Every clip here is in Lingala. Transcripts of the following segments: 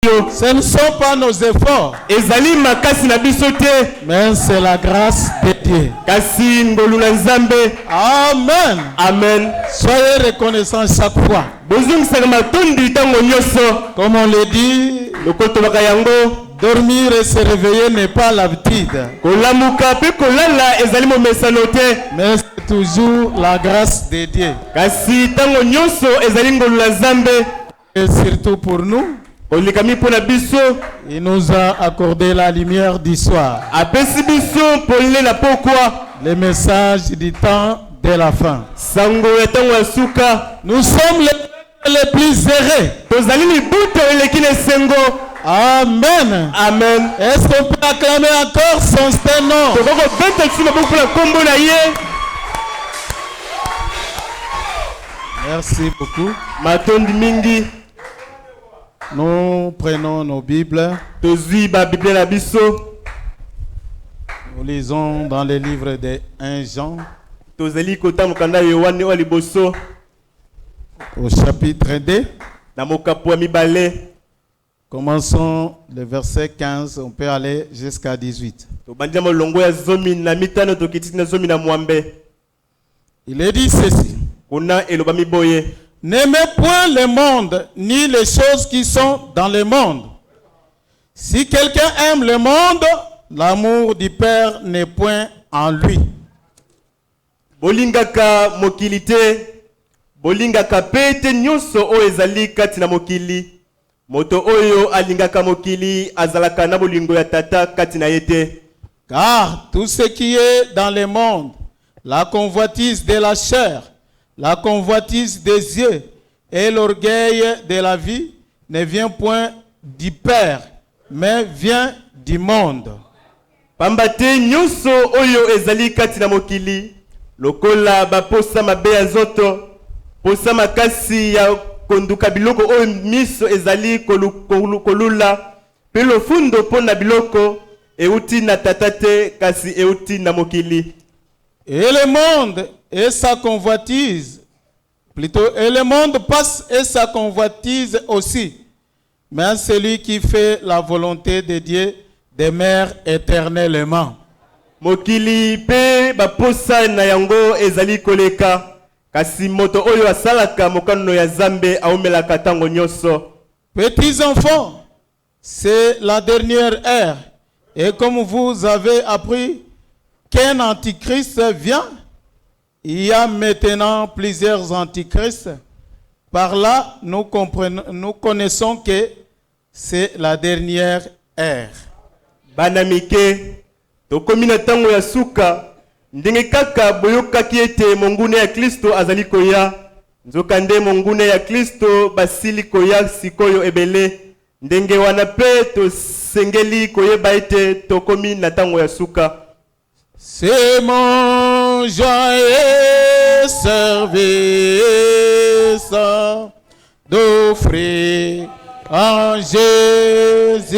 Ce ne sont pas nos efforts, mais c'est la grâce de Dieu. Amen. Amen. Soyez reconnaissants chaque fois. Comme on le dit, dormir et se réveiller n'est pas l'habitude, mais c'est toujours la grâce de Dieu. Et surtout pour nous, il nous a accordé la lumière du soir, le message du temps de la fin. Nous sommes les plus heureux. Amen. Amen. Est-ce qu'on peut acclamer encore son nom? Merci beaucoup. Nous prenons nos Bibles. Nous lisons dans le livre de 1 Jean, au chapitre 2. Commençons le verset 15, on peut aller jusqu'à 18. Il est dit ceci. N'aimez point le monde, ni les choses qui sont dans le monde. Si quelqu'un aime le monde, l'amour du Père n'est point en lui. Bolingaka mokilite, bolingaka pete nyonso o ezali kati na mokili. Moto oyo alingaka mokili azalaka na bolingo ya tata kati na yete. Car tout ce qui est dans le monde, la convoitise de la chair, la convoitise des yeux et l'orgueil de la vie ne vient point du Père, mais vient du monde. Pambate nyonso oyo ezali kati na mokili, lokola baposa mabe ya nzoto, posa makasi ya konduka biloko oyo miso ezali kolula, pe lofundo pona biloko euti na tatate kasi euti na mokili. Et le monde et sa convoitise, plutôt, et le monde passe et sa convoitise aussi. Mais celui qui fait la volonté de Dieu demeure éternellement. Mokili pe baposa na yango ezali koleka, kasi moto oyo asalaka mokano ya Zambe aumelaka tango nyonso. Petits enfants, c'est la dernière ère. Et comme vous avez appris qu'un antichrist vient, il y a maintenant plusieurs antichrists. Par là, nous connaissons que c'est la dernière ère. Banamike, tokomi na tango ya suka, ndenge kaka boyokaki ete mongune ya Kristo azali koya, nzokande mongune ya Kristo basili koya sikoyo ebele, ndenge wana pe tosengeli koyeba ete tokomi na tango ya suka. C'est mon joyeux service d'offrir en Jésus-Christ,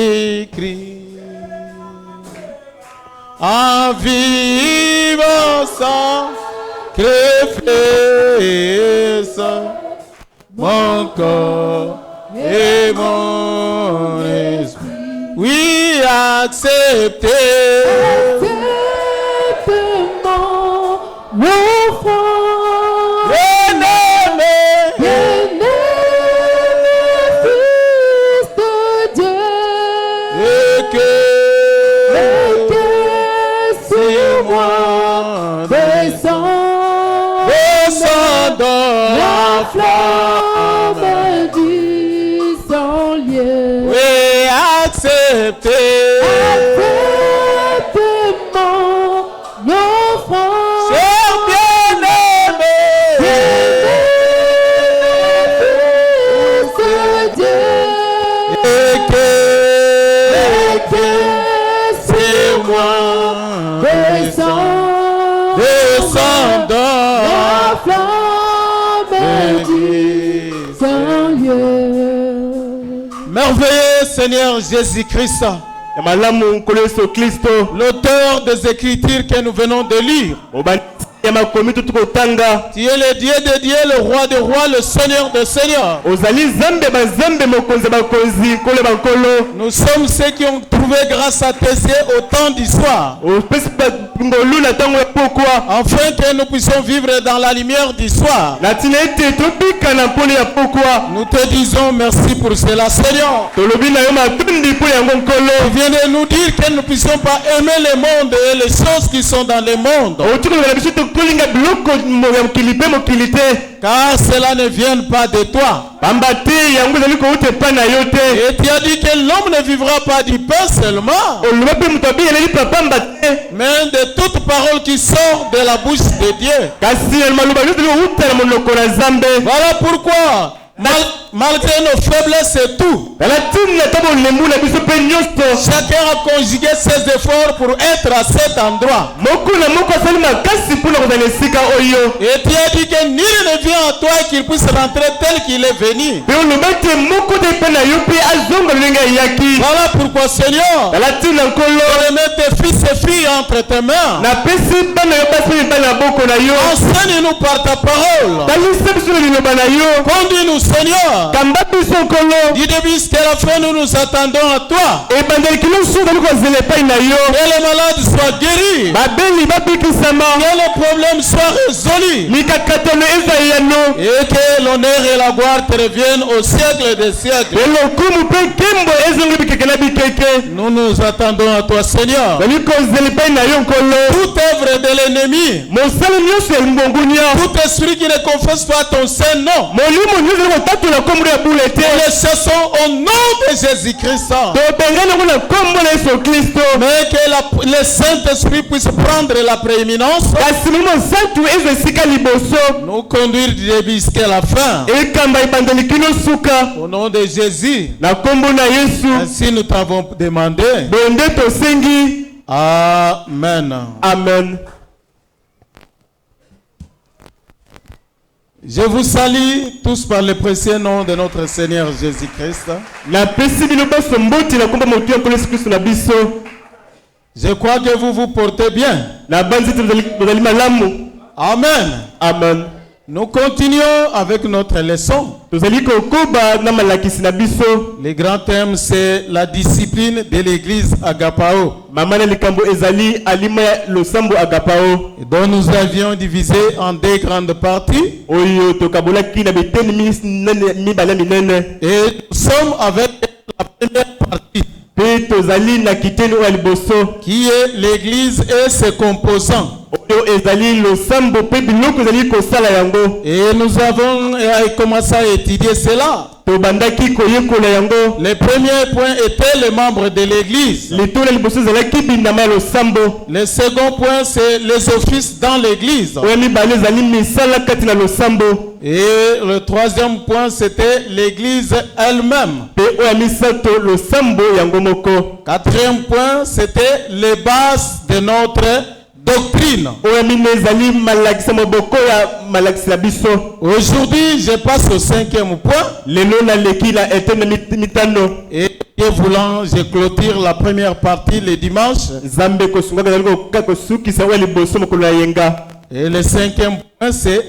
en vivant sacrifice, mon corps et mon esprit. Oui, acceptez. Merveilleux Seigneur Jésus-Christ, l'auteur des Écritures que nous venons de lire. ya makomi tukotanga. Tu es le Dieu des dieux, le roi des rois, le Seigneur des seigneurs. Ozali zambe bazambe mokonzi bakonzi kole bankolo. Nous sommes ceux qui ont trouvé grâce à tes yeux au temps d'histoire, Opesi ngolu na tango ya pokwa. afin que nous puissions vivre dans la lumière du soir. Na tina ete tobika na pole ya pokwa. Nous te disons merci pour cela, Seigneur. Tolobi na yo matundi po yango nkolo. Tu viens de nous dire que nous ne puissions pas aimer le monde et les choses qui sont dans le monde, Otukoloba biso tokolinga biloko ya mokili pe mokili te. car cela ne vient pas de toi. Pamba te yango ezali kouta epai na yo te. Et tu as dit que l'homme ne vivra pas du pain seulement, Oloba pe moto abiyeleli pamba te. mais de toute parole qui sort de la bouche de Dieu. Kasi ya maloba nyonso euta na monoko na Nzambe. Voilà pourquoi, malgré nos faiblesses et tout, Tala ntina ta bolembu na biso pe nyonso. chacun a conjugué ses efforts pour être à cet endroit. Moko na moko asali makasi mpona kozala esika oyo. Et tu as dit que nul ne vient à toi et qu'il puisse rentrer tel qu'il est venu. Pe oloba ete moko te epai na yo mpe azonga lolenge ayaki. Voilà pourquoi, Seigneur, Tala ntina nkolo. je remets tes fils et filles entre tes mains. Napesi bana yo basi mpe mibali na boko na yo. Enseigne-nous par ta parole. Talisa biso na liloba na yo. Conduis-nous, Seigneur. Kamba biso nkolo. Du début jusqu'à la fin, nous nous attendons à toi. Ebandeli nyonso ozali kozela epai na yo. Que les malades soient guéris. Babeli babikisama. Que les problèmes soient résolus. Mikakatano ezali yano. Et que l'honneur et la gloire te reviennent au siècle des siècles. Elokumu mpe nkembo ezongi bikeke na bikeke. Nous nous attendons à toi, Seigneur. Zali kozela epai na yo nkolo. Toute œuvre de l'ennemi, Mosali nyonso ya mbongunia. tout esprit qui ne confesse pas ton saint nom, Molimo nyonso ezali kotatola kombo ya bule te. nous les chassons au nom de Jésus-Christ. Tobengani yango na kombo na Yesu Kristo. Mais que le Saint-Esprit puisse prendre la prééminence, Kasi molimo nsantu ezwa esika liboso. nous conduire du début jusqu'à la fin. Ekamba ebandeli kino suka. Au nom de Jésus, Na kombo na Yesu. ainsi nous t'avons demandé. Bonde tosengi. Amen. Amen. Je vous salue tous par le précieux nom de notre Seigneur Jésus-Christ. Napesi bino baso mboti na kombo motu ya nkolo Yesu Kristo na biso. Je crois que vous vous portez bien. Na banzi tozali malamu. Amen. Amen. Nous continuons avec notre leçon. Tozali kokoba na malakisi na biso. Le grand thème, c'est la discipline de l'église Agapao, Mama na likambo ezali alima ya losambo agapao. dont nous avions divisé en deux grandes parties. Oyo tokabolaki na biteni mibale minene. Et nous sommes avec la première partie, Pe tozali na kiteni oyo ya liboso. qui est l'église et ses composants. Oyo ezali losambo pe biloko ezali kosala yango. Et nous avons commencé à étudier cela. Tobandaki koyekola yango. Le premier point était les membres de l'église. Litola liboso ezalaki bindama ya losambo. Le second point, c'est les offices dans l'église. Oyo mibale ezali misala kati na losambo. Et le troisième point, c'était l'église elle-même. Pe oyo ya misato losambo yango moko. Quatrième point, c'était les bases de notre doctrine. Oyo mine ezali malakisa moboko ya malakisi na biso. Aujourd'hui, je passe au cinquième point. Lelo na leki la etene mitano. Et Dieu voulant, je clôture la première partie le dimanche. Zambe kosunga ezali kokosukisa oyo ya liboso mokolo ya yenga. Et le cinquième point, c'est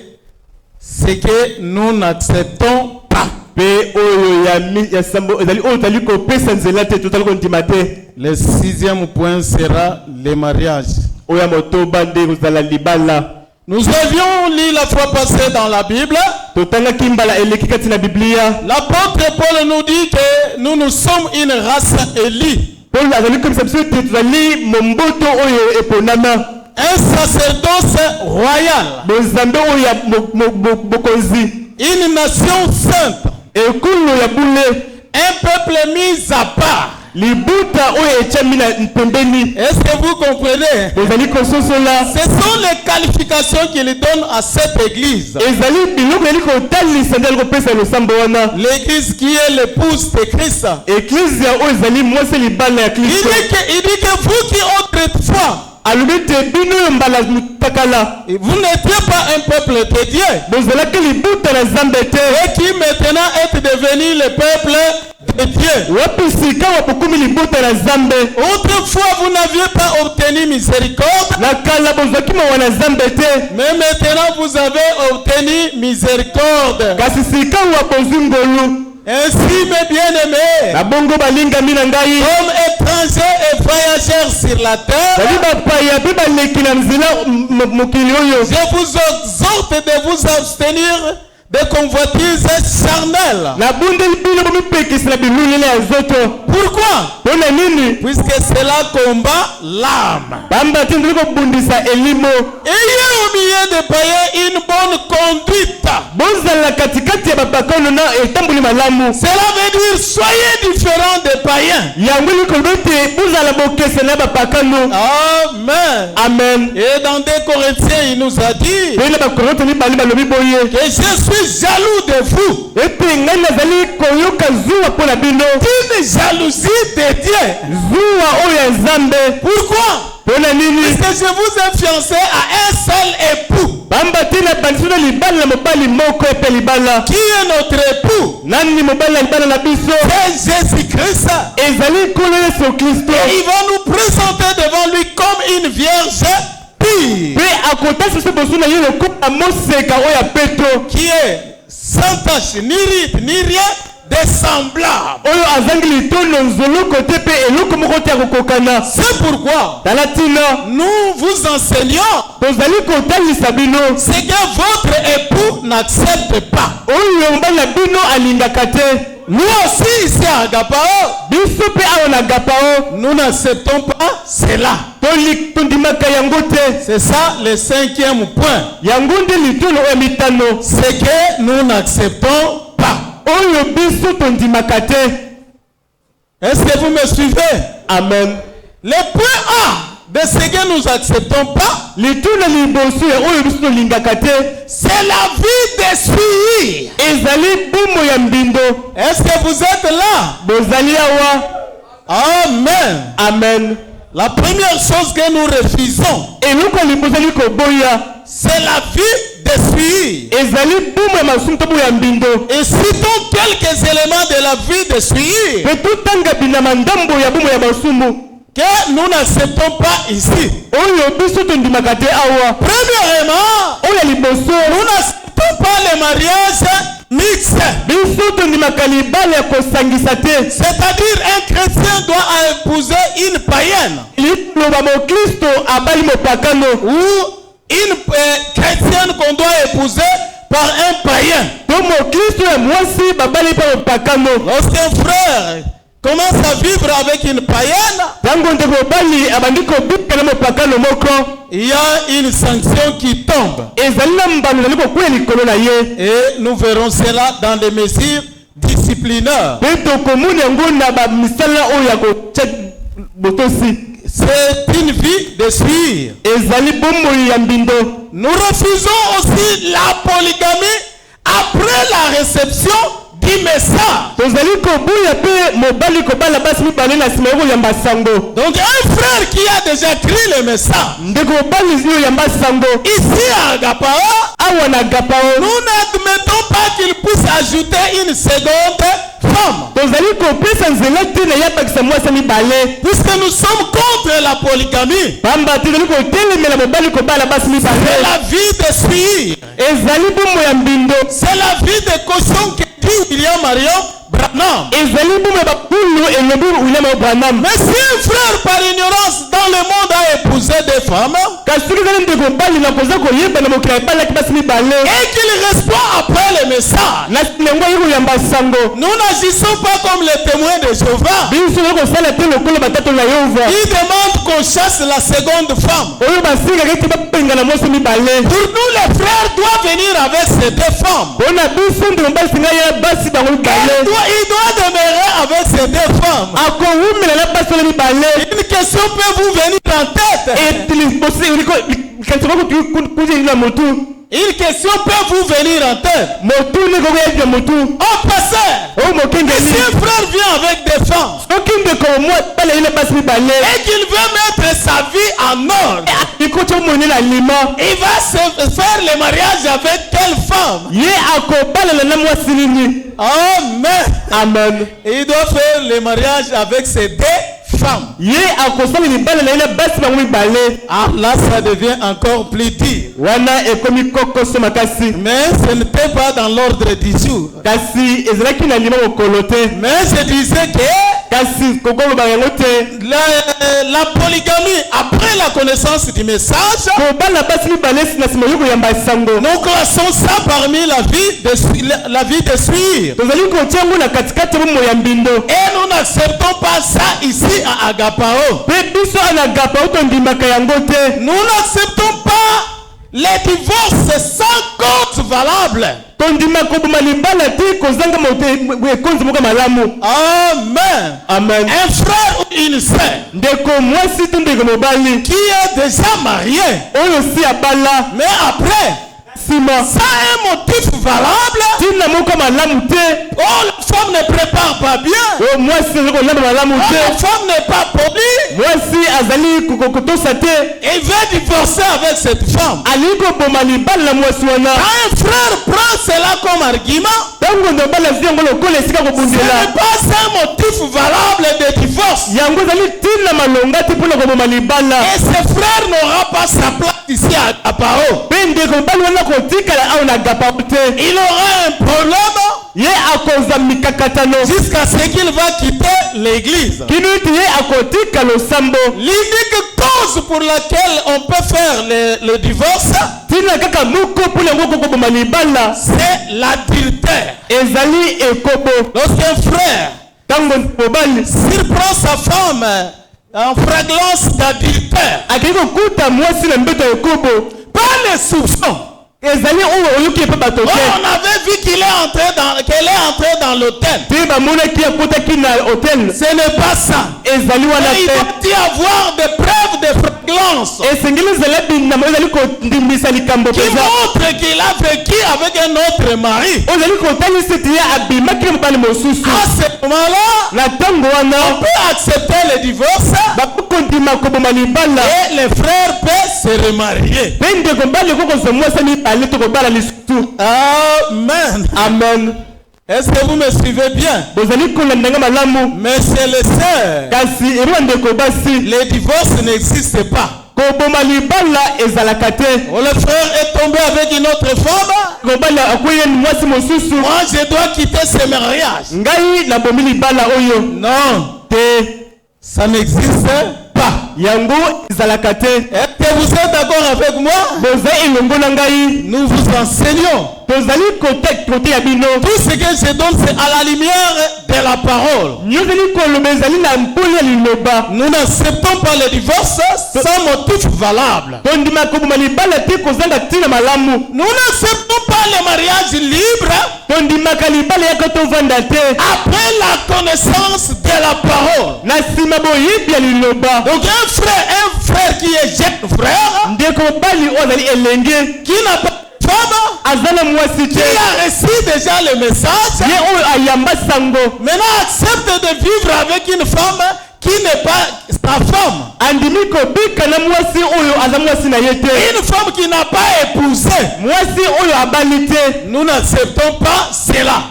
ce que nous n'acceptons pas. Pe oyo ya sambo ezali oyo tali kopesa nzela te totali kondima te. Le sixième point sera le mariage. Oyo ya motoba nde kozala libala. Nous avions lu la fois passée dans la Bible. Totangaki mbala eleki kati na Biblia. L'apôtre Paul nous dit que nous sommes une race élue. Paul azali komisa biso te tozali momboto oyo eponama. Un sacerdoce royal. Bozambe oyo ya bokonzi. Une nation sainte. Ekulu ya bule. Un peuple mis à part. Libuta oyo echami na pembeni. Est-ce que vous comprenez? Bozali kososola. Ce sont les qualifications qu'il donne à cette église. Ezali biloko eli kotalisa ndeli kopesa losambo wana. L'église qui est l'épouse de Christ. Eklise ya oyo ezali mwasi libala ya Kristo. Il dit que vous qui autrefois, alobite bino yo mbala mutakala. Vous n'étiez pas un peuple de Dieu. Bozalaki libuta na Nzambe te. Et qui maintenant est devenu le peuple de Dieu. Autrefois, vous n'aviez pas obtenu miséricorde. Mais maintenant, vous avez obtenu miséricorde. Ainsi, mes bien-aimés, comme étrangers et voyageurs sur la terre, je vous exhorte de vous abstenir des convoitises charnelles. Pourquoi? Puisque cela combat l'âme. Ayez au milieu des païens une bonne conduite. Cela veut dire soyez différents des païens. Amen. Amen. Et dans 2 Corinthiens, il nous a dit que je suis jaloux de vous. D'une jalousie de Dieu. Pourquoi? Puisque je vous ai fiancé à un seul époux. Qui est notre époux? C'est Jésus-Christ. Et il va nous présenter devant lui comme une vierge pure. Qui est sans tache, ni ride, ni rien de semblable. C'est pourquoi nous vous enseignons ce que votre époux n'accepte pas. Nous aussi ici à Agapao, nous n'acceptons pas cela. C'est ça le 5e point. C'est que nous n'acceptons pas. Est-ce que vous me suivez? Amen. Le point A de ce que nous acceptons pas, c'est la vie de suivre. Est-ce que vous êtes là? Amen. Amen. La première chose que nous refusons, c'est la vie de suivre. Et citons quelques éléments de la vie de suivre que nous n'acceptons pas ici. Premièrement, nous n'acceptons pas les mariages mixtes. C'est-à-dire un chrétien doit épouser une païenne. Ou une chrétienne qu'on doit épouser par un païen. Lorsqu'un frère commence à vivre avec une païenne, il y a une sanction qui tombe. Et nous verrons cela dans les mesures disciplinaires. C'est une vie de suivre. Nous refusons aussi la polygamie après la réception du message. Donc un frère qui a déjà écrit le message ici à Agapao, nous n'admettons pas qu'il puisse ajouter une seconde femme. Puisque nous sommes contre la polygamie. C'est la vie de suivre. C'est la vie de cochon que dit William Marion Branham. Mais si un frère par ignorance dans le monde a épousé des femmes et qu'il répond après le message, nous n'agissons pas comme les témoins de Jéhovah. Ils demandent qu'on chasse la seconde femme. Pour nous, les frères doivent venir avec ces deux femmes. Il doit demeurer avec ces deux femmes. Une question peut vous venir en tête. Une question peut vous venir en tête. Oh pasteur, si un frère vient avec des femmes qu'il veut mettre sa vie en ordre, il va se faire le mariage avec quelle femme? Amen. Amen. Il doit faire le mariage avec ses deux femmes. Ah, là, ça devient encore plus dur. Mais ce n'était pas dans l'ordre du jour. Mais je disais que la polygamie, après la connaissance du message, nous classons ça parmi la vie de suivre. Et nous n'acceptons pas ça ici à Agapao. Nous n'acceptons pas les divorces sans cause valable. Amen. Amen. Un frère ou une sœur qui est déjà marié, mais après, ça un motif valable, oh, la femme ne prépare pas bien, oh, la femme n'est pas polie, il veut divorcer avec cette femme. Quand un frère prend cela comme argument, ce n'est pas un motif valable de divorce. Et ce frère n'aura pas sa place ici à Agapao. Il aura un problème jusqu'à ce qu'il va quitter l'église. L'unique cause pour laquelle on peut faire le divorce, c'est l'adultère. Lorsqu'un frère surprend sa femme en flagrance d'adultère, pas les soupçons. On avait vu qu'elle est entrée dans l'hôtel. Ce n'est pas ça. Il doit y avoir des preuves de flagrance qui montrent qu'il a vécu avec un autre mari. À ce moment-là, on peut accepter le divorce et les frères peuvent se remarier. Amen. Amen. Est-ce que vous me suivez bien? Mais c'est le sœur. Les divorces n'existent pas. Le frère est tombé avec une autre femme. Moi, je dois quitter ce mariage. Non. Ça n'existe pas. Est-ce que vous êtes d'accord avec moi? Nous vous enseignons. Tout ce que je donne, c'est à la lumière de la parole. Nous n'acceptons pas le divorce sans motif valable. Nous n'acceptons pas le mariage libre après la connaissance de la parole. Donc un frère qui est jeune frère, qui n'a pas qui a reçu déjà le message, maintenant accepte de vivre avec une femme qui n'est pas sa femme. Une femme qui n'a pas épousé. Nous n'acceptons pas cela.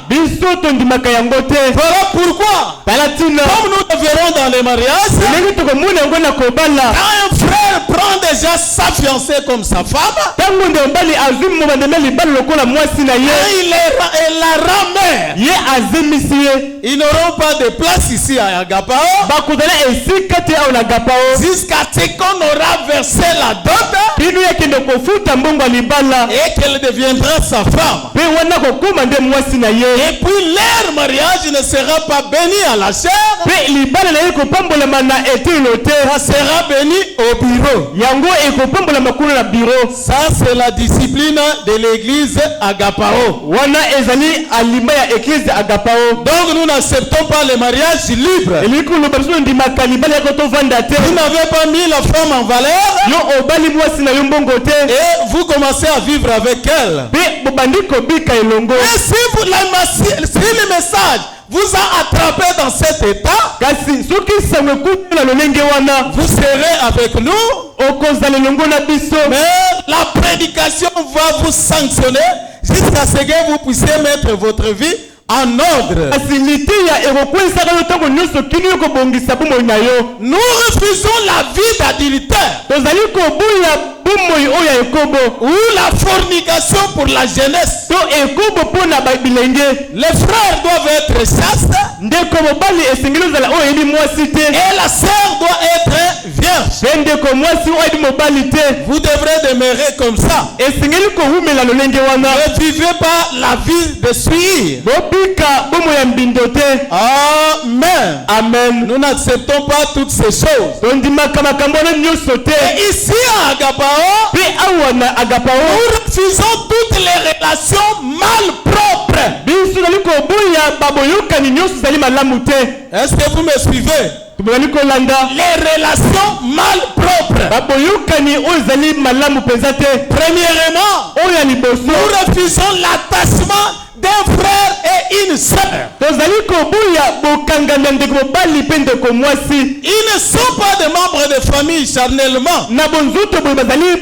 Voilà pourquoi, comme nous le verrons dans les mariages, quand un frère prend déjà sa fiancée comme sa femme, il la ramène. Ils n'auront pas de place ici à Agapao jusqu'à ce qu'on aura versé la dot et qu'elle deviendra sa femme. Et puis leur mariage ne sera pas béni à la chair, ça sera béni au bureau. Ça c'est la discipline de l'église Agapao. Donc nous n'acceptons pas le mariage libre. Vous n'avez pas mis la femme en valeur et vous commencez à vivre avec elle. Et si le message vous a attrapé dans cet état, kasi soki sango kutu na lolenge wana vous serez avec nous. okozala longo na biso. Mais la prédication va vous sanctionner jusqu'à ce que vous puissiez mettre votre vie en ordre. kasi litiya ekokwesaka yo ntango nyonso kini yo kobongisa bomoi na yo. Nous refusons la vie d'adultère tozali kobuya bomoi oyo ya ekobo ou la fornication pour la jeunesse. to ekobo mpo na bilenge. Les frères doivent être chastes ndeko mobali esengeli ozala oyo eyebi mwasi te, et la sœur doit être vierge. pe ndeko mwasi oyo eyebi mobali te. Vous devrez demeurer comme ça. esengeli kohumela lolenge wana. Ne vivez pas la vie de suivre. bobika bomoi ya mbindo te. Amen. Amen. Nous n'acceptons pas toutes ces choses. tondimaka makambo wana nyonso te. Et ici à Agapao, pe awa na agapao nous refusons toutes les relations malpropres. biso tozali kobuya baboyokani nyonso ezali malamu te. Est-ce que vous me suivez? tozali kolanda Les relations malpropres. baboyokani oyo ezali malamu mpenza te. Premièrement, oyo ya liboso nous refusons l'attachement d'un frère et une sœur. tozali kobuya bokangana ndeko mobali mpe ndeko mwasi. Ils ne sont pas des membres de famille charnellement. na bonzuto boye bazali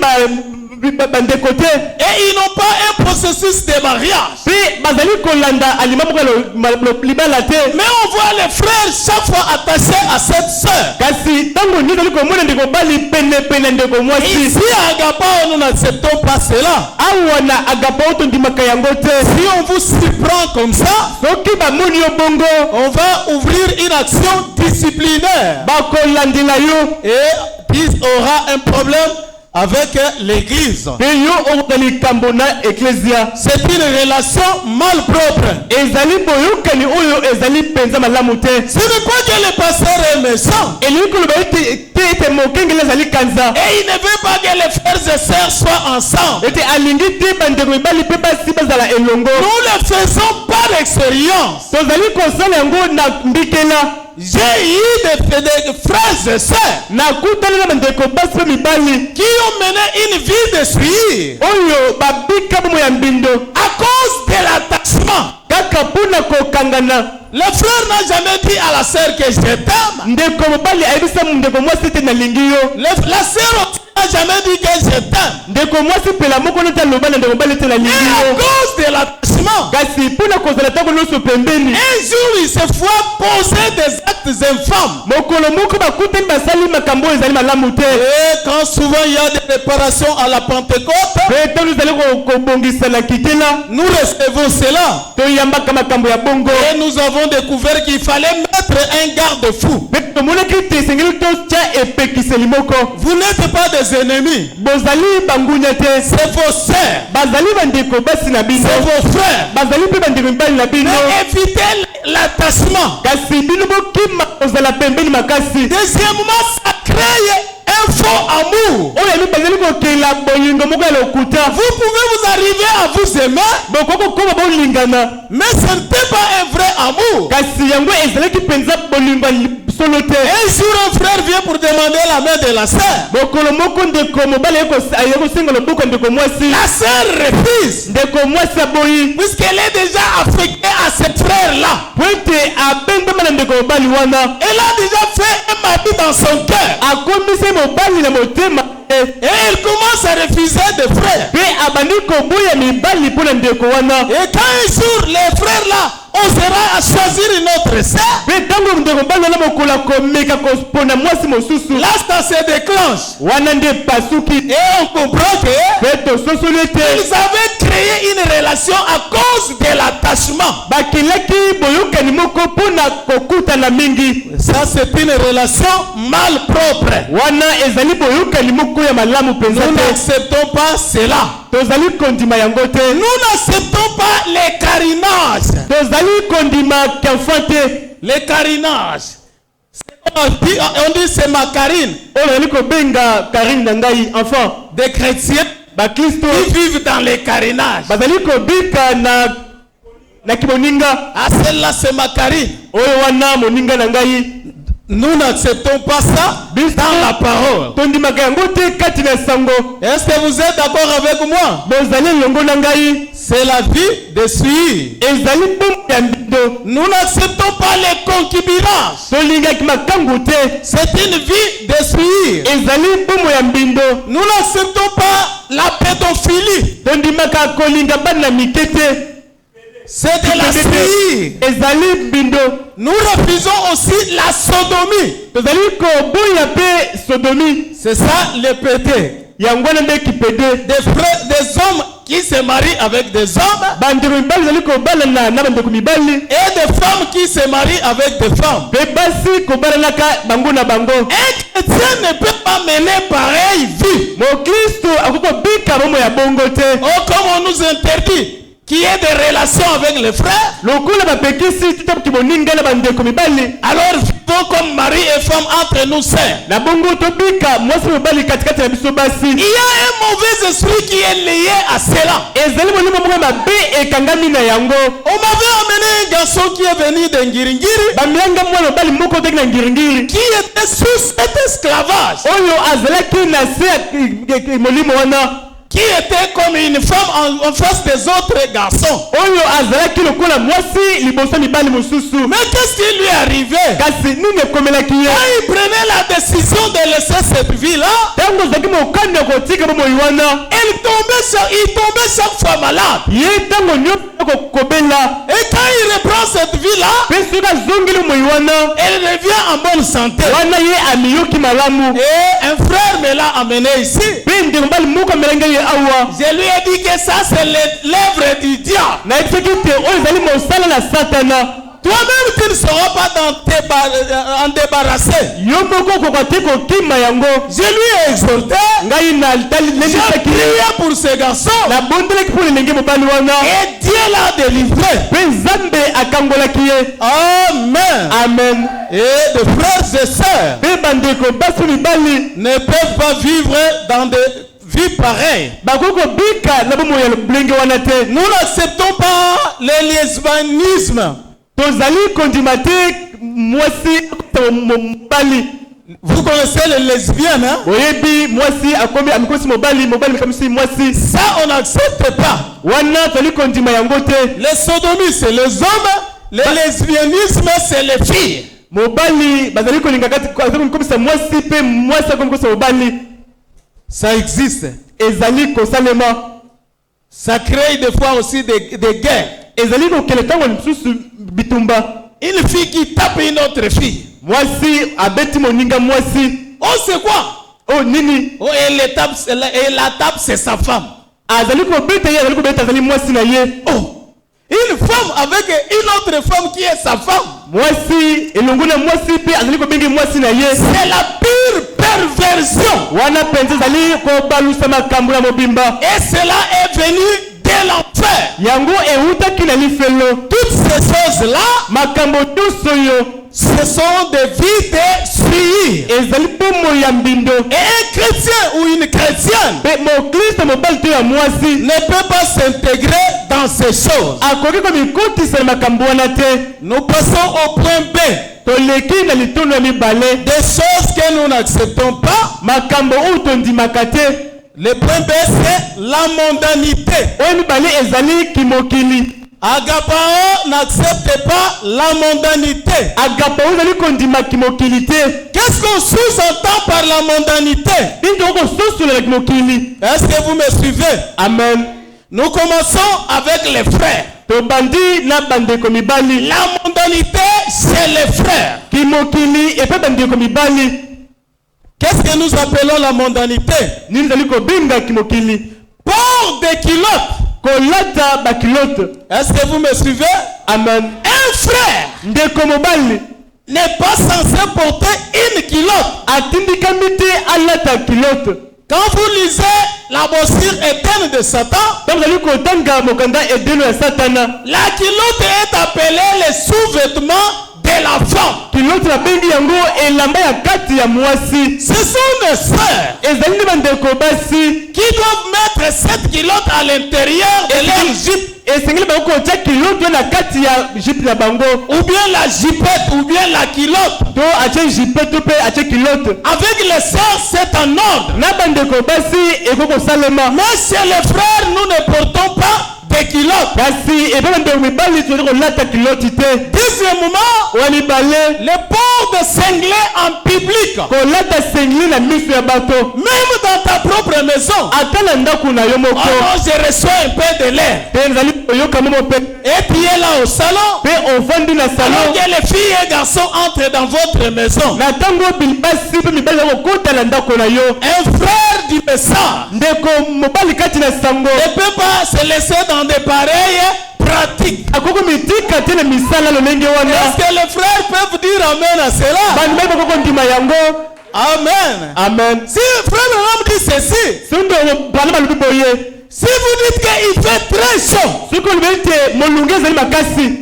bandeko te. Et ils n'ont pas un processus de mariage. mpe bazali kolanda alima moko libala te. Mais on voit les frères chaque fois attachés à cette sœur. kasi ntango nini ozali komona ndeko mobali penepene ndeko mwasi. Ici à Agapao, nous n'acceptons pas cela. awa na agapao tondimaka yango te. Si on vous surprend comme ça, soki bamoni yo bongo on va ouvrir une action disciplinaire. bakolandela yo. Et il aura un problème avec l'église. pe yo okozala likambo na eklesia. C'est une relation malpropre. ezali boyokani oyo ezali mpenza malamu te. Ce n'est pas que le pasteur est méchant. elingi koloba ete mokengeli ezali kanza. Et il ne veut pas que les frères et sœurs soient ensemble. ete alingi te bandeko mibali mpe basi bazala elongo. Nous le faisons par expérience. tozali kosala yango na mbikela. J'ai eu des frères et sœurs nakutani na bandeko basi mpe mibali qui ont mené une vie de suivre oyo babika bomo ya mbindo à cause de l'attachement. kaka mpona kokangana. Le frère n'a jamais dit à la sœur que je t'aime. ndeko mobali ayebisa ndeko mwasi te nalingi yo. La sœur aussi n'a jamais dit que je t'aime. ndeko mwasi pela moko neti aloba na ndeko mobali te Et nalingi à yo. cause de l'attachement, kasi mpona kozala ntango nyonso pembeni. un jour il se voit poser des actes infâmes. mokolo moko bakutani basali makambo oyo ezali malamu te. Et quand souvent il y a des réparations à la Pentecôte, pe ntango ezali kobongisa na kitela nous recevons cela. toyambaka makambo ya bongo. Et nous avons découvert qu'il fallait mettre un garde-fou. pe tomonaki te esengeli totya epekiseli moko. Vous n'êtes pas des ennemis. bozali bangunya te. C'est vos sœurs, bazali bandeko basi na bino. c'est vos frères. bazali mpe bandeko mibali na bino. Mais évitez l'attachement. kasi bino bokima kozala pembeni makasi. Deuxièmement, ça crée un faux amour. oyo yami bazali kokela bolingo moko ya lokuta. Vous pouvez vous arriver à vous aimer, bokokokoma bolingana. mais ce n'était pas un vrai amour. kasi yango ezalaki mpenza bolingo ya solo te. Un jour, un frère vient pour demander la main de la sœur. bokolo moko ndeko mobali aye kosenga loboko ndeko mwasi. La sœur refuse, ndeko mwasi aboyi. puisqu'elle est déjà affectée à ce frère-là. po ete abengama na ndeko mobali wana. Elle a déjà fait un habit dans son cœur. akomisi mobali na motema. Et elle commence à refuser des frères. pe abandi koboya mibali mpo na ndeko wana. Et quand un jour, les frères-là, on sera à choisir une autre sœur, pe ntango ndeko mobali wana mokolo akomeka kopona mwasi mosusu. là, ça se déclenche. wana nde pasuki. Et on comprend que pe tososoli ete ils avaient créé une relation à cause de l'attachement. bakelaki boyokani moko mpona kokutana mingi. Ça, c'est une relation malpropre. wana ezali boyokani moko ya malamu mpenza Nous te. n'acceptons pas cela. tozali kondima yango te. Nous n'acceptons pas les carinages. tozali kondima kamfa te. Les carinages. On dit c'est ma carine. oyo nazali kobenga karine na ngai enfant. Des chrétiens bakristo qui vivent dans les carinages. bazali kobika na kimoninga. Ah, celle-là, c'est ma carine. oyo wana moninga na ngai. Nous n'acceptons pas ça dans la parole. Est-ce que vous êtes d'accord avec moi? C'est la vie de suivre. Nous n'acceptons pas les concubinages. C'est une vie de suivre. Nous n'acceptons pas la pédophilie. C'est de la suivre. Nous refusons aussi la sodomie. C'est ça le péché. Des hommes qui se marient avec des hommes et des femmes qui se marient avec des femmes. Un chrétien ne peut pas mener pareille vie. Oh, comme on nous interdit qui est des relations avec les frères. Alors vivons comme mari et femme entre nous sœurs. Il y a un mauvais esprit qui est lié à cela. On m'avait amené un garçon qui est venu d'Ngiringiri, qui était sous cet esclavage, qui était comme une femme en face des autres garçons. Mais qu'est-ce qui lui est arrivé? Quand il prenait la décision de laisser cette vie-là, il tombait chaque fois malade. Et quand il reprend cette vie-là, elle revient en bonne santé. Et un frère me l'a amené ici. Je lui ai dit que ça c'est l'œuvre du diable. Toi-même tu ne seras pas en débarrasser. Je lui ai exhorté. J'ai prié pour ce garçon. Et Dieu l'a délivré. Amen. Amen. Et les frères et sœurs ne peuvent pas vivre dans des vie pareille. Nous n'acceptons pas le lesbianisme. Vous connaissez les lesbiennes, hein? Ça on n'accepte pas. Les sodomies c'est les hommes, le lesbianisme c'est les filles. Ça existe. Ça crée des fois aussi des guerres. Une fille qui tape une autre fille. Oh, c'est quoi? Oh, Nini. Oh, et la tape, c'est sa femme. Oh, une femme avec une autre femme qui est sa femme. C'est la pire perversion. Et cela est venu de l'enfer. Toutes ces choses-là, ce sont des vies de suivre. Et un chrétien ou une chrétienne ne peut pas s'intégrer dans ces choses. Nous passons au point B. Des choses que nous n'acceptons pas. Le point B c'est la mondanité. Agapao n'accepte pas la mondanité. Qu'est-ce qu'on sous-entend par la mondanité? Est-ce que vous me suivez? Amen. Nous commençons avec les frères. La mondanité, c'est les frères. Qu'est-ce que nous appelons la mondanité? Port des culottes. Est-ce que vous me suivez? Amen. Un frère n'est pas censé porter une culotte. Quand vous lisez la bossure éternelle de Satan, la culotte est appelée les sous-vêtements de de la femme. Kilote la bengi yango elamba ya kati ya mwasi. Ce sont nos sœurs Ezali nde bandeko basi qui doivent mettre cette culotte à l'intérieur de leur jupe. esengeli bango kotia kilote na kati ya jipe na bango, Ou bien la jupette, ou bien la culotte. to atie jipe to pe atie kilote. Avec les sœurs, c'est en ordre. Na bandeko basi eko kosalema. Mais chez les frères, nous ne portons pas des culottes. Kasi ebe bandeko mibali tozali kolata kilote te. Deuxièmement, Wa mibale le port de cinglé en public. kolata sengli na miso ya bato. Même dans ta propre maison. Ata na ndako na yo Oh moko. non, je reçois un peu de l'air. Pe nzali koyoka momo pe. Et puis là au salon. Pe ovandi na Alors salon. que les filles et garçons entrent dans votre maison. Na tango basi pe mibali kokota na ndako na yo. Un frère du message Ndeko mobali kati na sango. ne peut pas se laisser dans des pareilles pratiques. Akoko mitika te na misala lolenge wana. Est-ce que les frères peuvent dire amen à cela? Bandu ba koko ndima yango. Amen. Amen. Si frère Branham dit ceci, Sundo bana balubi boye. si vous dites qu'il fait très chaud, Siko libete molunge ezali makasi.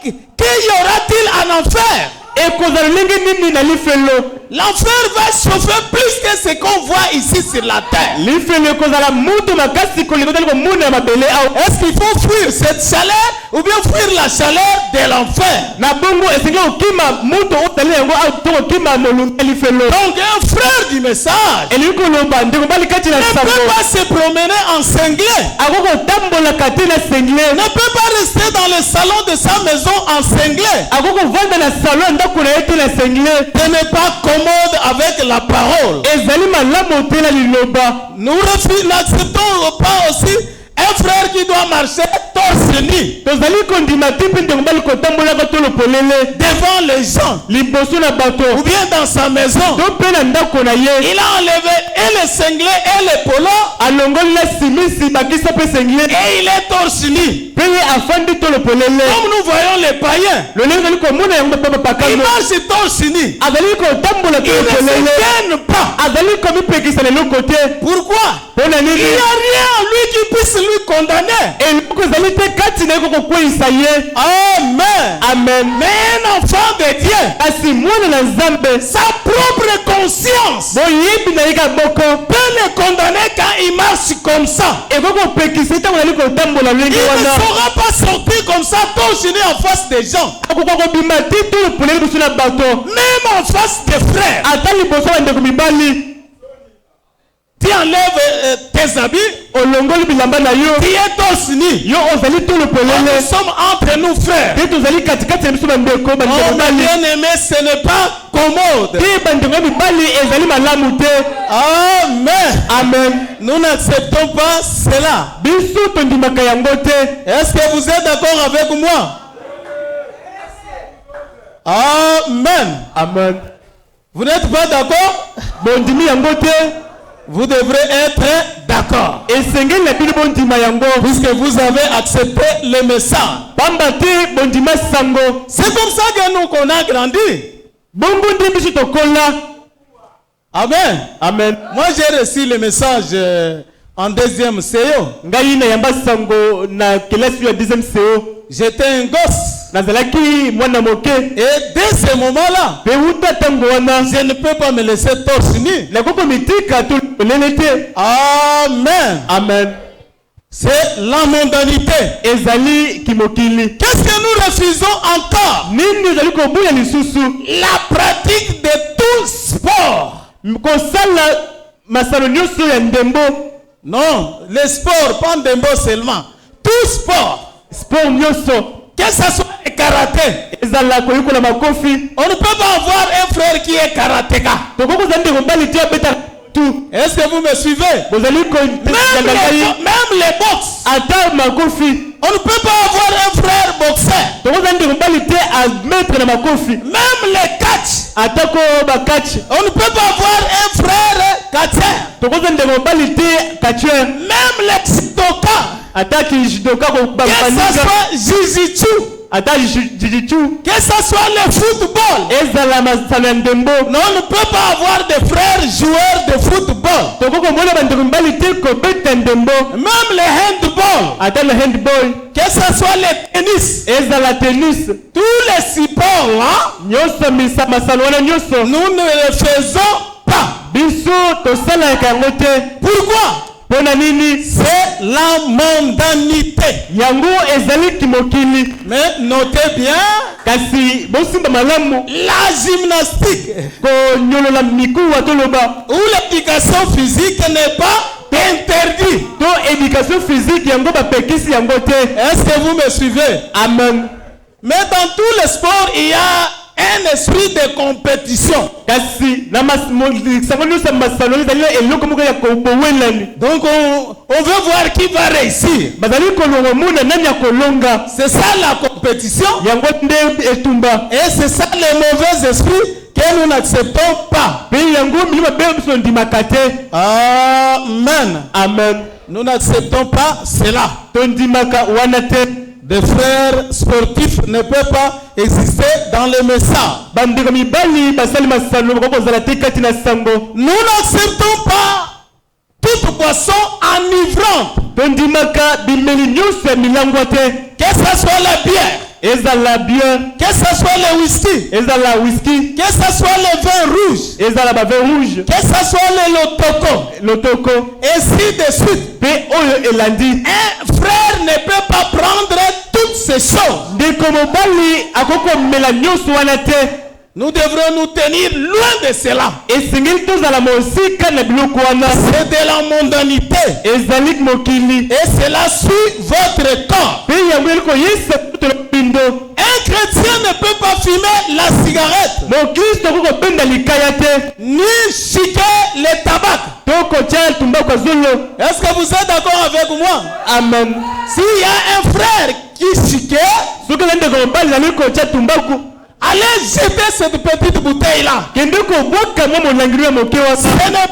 qu'y aura-t-il en enfer? Ekozala lenge nini na lifelo. L'enfer va chauffer plus que ce qu'on voit ici sur la terre. Lifelo ekozala mutu makasi kolingo tali komuna mabele au. Est-ce qu'il faut fuir cette chaleur ou bien fuir la chaleur de l'enfer? Na bongo esengi okima mutu otali yango au to okima molunge lifelo. Donc un frère du message Elingi koloba ndeko bali kati na ne peut sango. pas se promener en cinglé. Akoko tambola kati na sengle. Ne peut pas rester dans le salon de sa maison en cinglé. Akoko vanda na salon ndako na ete na sengle. Ce n'est pas commode avec la parole. Ezali malamu te na liloba. Nous n'acceptons pas aussi un frère qui doit marcher torse nu Tozali kondima te mpe ndeko bali kotambolaka to lopolele devant les gens liboso na bato ou bien dans sa maison. to mpe na ndako na ye. Il a enlevé et le cinglé et le polo Alongoli na simisi bakisa mpe sengle et il est torse nu. mpe ye afandi to lopolele. Comme nous voyons les païens, lolenge ezali komona yango mpe il bapakano marche torse nu. azali kotambola to Il ne se lopolele gêne pas. azali komipekisa na eloko te. Pourquoi? mpo na Il n'y nini a rien en lui qui puisse lui condamner. eloko ezali te kati na ye kokokweyisa ye. Amen. Amen. Mais un enfant de Dieu, kasi mwana na nzambe sa propre conscience boyebi na ye ka boko peut le condamner quand il marche comme ça. ekokopekisa ntango azali kotambola Il lolenge ne wana. saura pas sortir comme ça, torse nu en face des gens. akoka kobima te to lopolele biso na bato Même en face des frères. ata liboso bandeko mibali. Tu enlèves tes habits, olongoli bilamba na yo tu es torse nu. yo ozali to Nous lopolele sommes entre nous frères. te tozali katikati ya biso bandeko Oh, bandeko mes mibali bien-aimés, ce n'est pas commode. te bandeko mibali ezali malamu te. Amen. Amen. Nous n'acceptons pas cela. biso tondimaka yango te. Est-ce que vous êtes d'accord avec moi? Amen. Amen. Vous n'êtes pas d'accord? bondimi yango te. Vous devrez être d'accord. esengeli na bino bondima yango Puisque vous avez accepté le message. pamba te bondima sango. C'est comme ça que nous qu'on a grandi. bongo nde biso tokola. Amen. Amen. Moi j'ai reçu le message en deuxième CO. ngai na yamba sango na kelasi ya 10e CO. J'étais un gosse. nazalaki mwana moke. Et dès ce moment-là, pe uta ntango wana je ne peux pas me laisser torse nu. nakoko mitika to lolele te. Amen. Amen. C'est la mondanité. ezali kimokili. Qu'est-ce que nous refusons encore? nini ezali kobuya lisusu. La pratique de tout sport. kosala masano nyonso ya ndembo. Non, le sport, pas ndembo seulement. Tout sport. sport nyonso. Que ce soit le karaté. ezala koyikola makofi. On ne peut pas avoir un frère qui est karatéka. tokokozala ndeko mbali te abeta tout. Est-ce que vous me suivez? bozali Même les box. ata makofi. On ne peut pas avoir un frère boxeur. tokozala ndeko mbali te ametre na makofi. Même les catch. atako bakatch. On ne peut pas avoir un frère catcheur. tokozala ndeko mbali te katcher. Même les xidoka. ataki jidoka Que ce soit jujitsu. Que ce soit le football. Non, on ne peut pas avoir des frères joueurs de football. Même le handball. Que ce soit le tennis. Tous les sports là, nous ne le faisons pas. Pourquoi? C'est la mondanité. Mais notez bien, la gymnastique ou l'éducation physique n'est pas interdite. Est-ce que vous me suivez? Amen. Mais dans tous les sports, il y a un esprit de compétition. Donc on veut voir qui va réussir. C'est ça la compétition. Et c'est ça les mauvais esprits que nous n'acceptons pas. Amen. Amen. Nous n'acceptons pas cela. Des frères sportifs ne peuvent pas exister dans le message. Nous n'acceptons pas toute boisson enivrante. Que ce soit la bière, que ce soit le whisky, que ce soit le vin rouge, que ce soit le lotoko, ainsi de suite. Un frère ne peut pas prendre toutes ces choses. Nous devrons nous tenir loin de cela. C'est de la mondanité. Et cela suit votre corps. Un chrétien ne peut pas fumer la cigarette, ni chiquer le tabac. Est-ce que vous êtes d'accord avec moi? Amen. S'il y a un frère qui chiquait, allez jeter cette petite bouteille-là. Ce n'est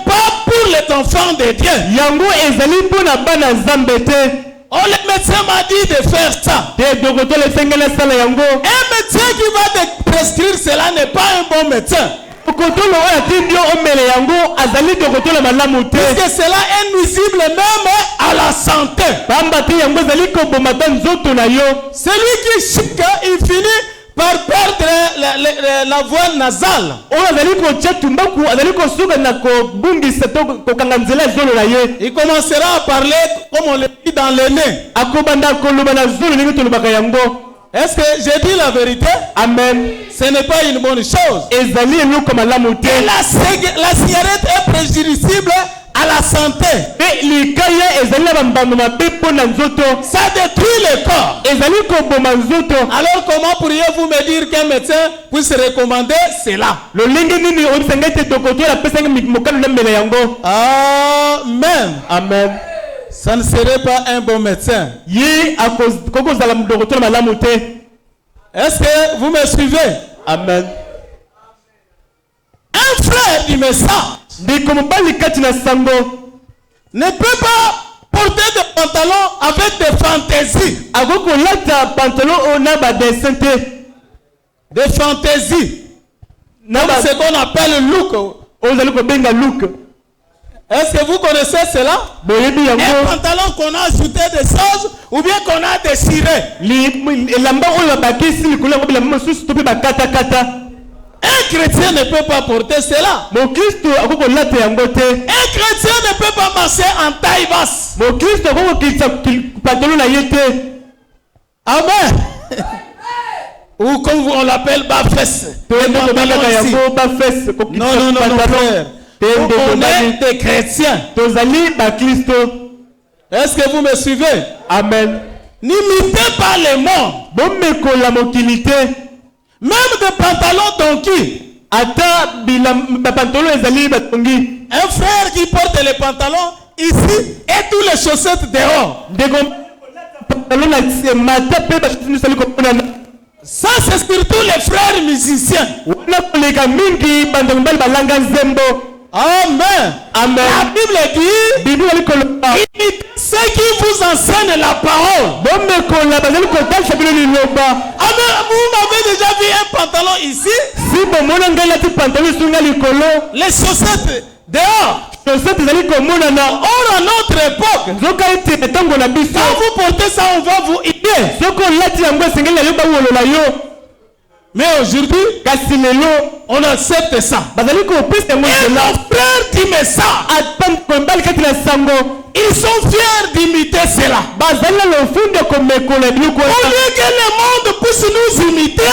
pas pour les enfants de Dieu. Oh, le médecin m'a dit de faire ça. Un médecin qui va te prescrire cela n'est pas un bon médecin. Puisque cela est nuisible même à la santé. Celui qui chique, il finit par perdre la voix nasale. Il commencera à parler comme on le dit dans le nez. Est-ce que j'ai dit la vérité? Amen. Ce n'est pas une bonne chose. Et la cigarette est préjudiciable à la santé. Ça détruit le corps. Alors comment pourriez-vous me dire qu'un médecin puisse recommander cela? Amen. Amen. Ça ne serait pas un bon médecin. Est-ce que vous me suivez? Amen. Un frère du message ne peut pas porter des pantalons avec des fantaisies. Des fantaisies. C'est ce qu'on appelle le look. Est-ce que vous connaissez cela? Un pantalon qu'on a ajouté des choses ou bien qu'on a déchiré. Un chrétien ne peut pas porter cela. Un chrétien ne peut pas marcher en taille basse. Amen. Ou comme on l'appelle bas-fesse. Non, frère. On est des chrétiens. Est-ce que vous me suivez? Amen. N'imitez pas les morts. Même des pantalons donki. Un frère qui porte les pantalons ici et tous les chaussettes dehors. Ça c'est surtout les frères musiciens. Amen. Amen. La Bible dit, imitez ceux qui vous enseignent la parole. Amen. Vous m'avez déjà vu un pantalon ici. Les chaussettes dehors. Or à notre époque, quand vous portez ça, on va vous aider. Mais aujourd'hui, on accepte ça. Et mon frère dit mais ça. Ils sont fiers d'imiter cela. Au lieu que le monde puisse nous imiter,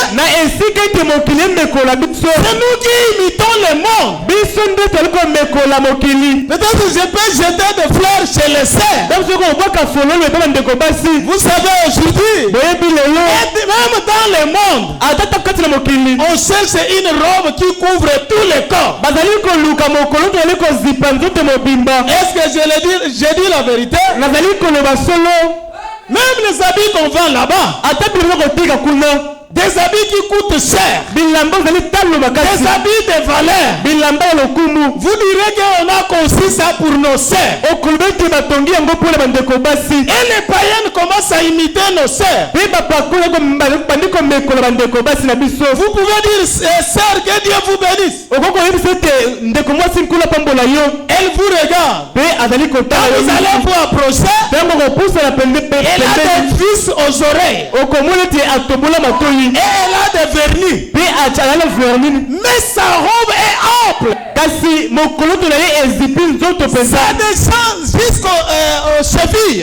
c'est nous qui imitons le monde. Peut-être que je peux jeter des fleurs chez les sœurs. Vous savez aujourd'hui, même dans le monde, on cherche une robe qui couvre tout le corps. Est-ce que j'ai dit la vérité? Même les habits qu'on vend là-bas, des habits qui coûtent cher, des habits de valeur, vous direz qu'on a conçu ça pour nos sœurs. Et les païens commencent à imiter nos sœurs. Vous pouvez dire, sœurs, que Dieu vous bénisse. Elle vous regarde. Quand vous allez vous approcher, elle a des vis aux oreilles. Et elle a des vernis. Mais sa robe est ample. Ça descend jusqu'aux chevilles.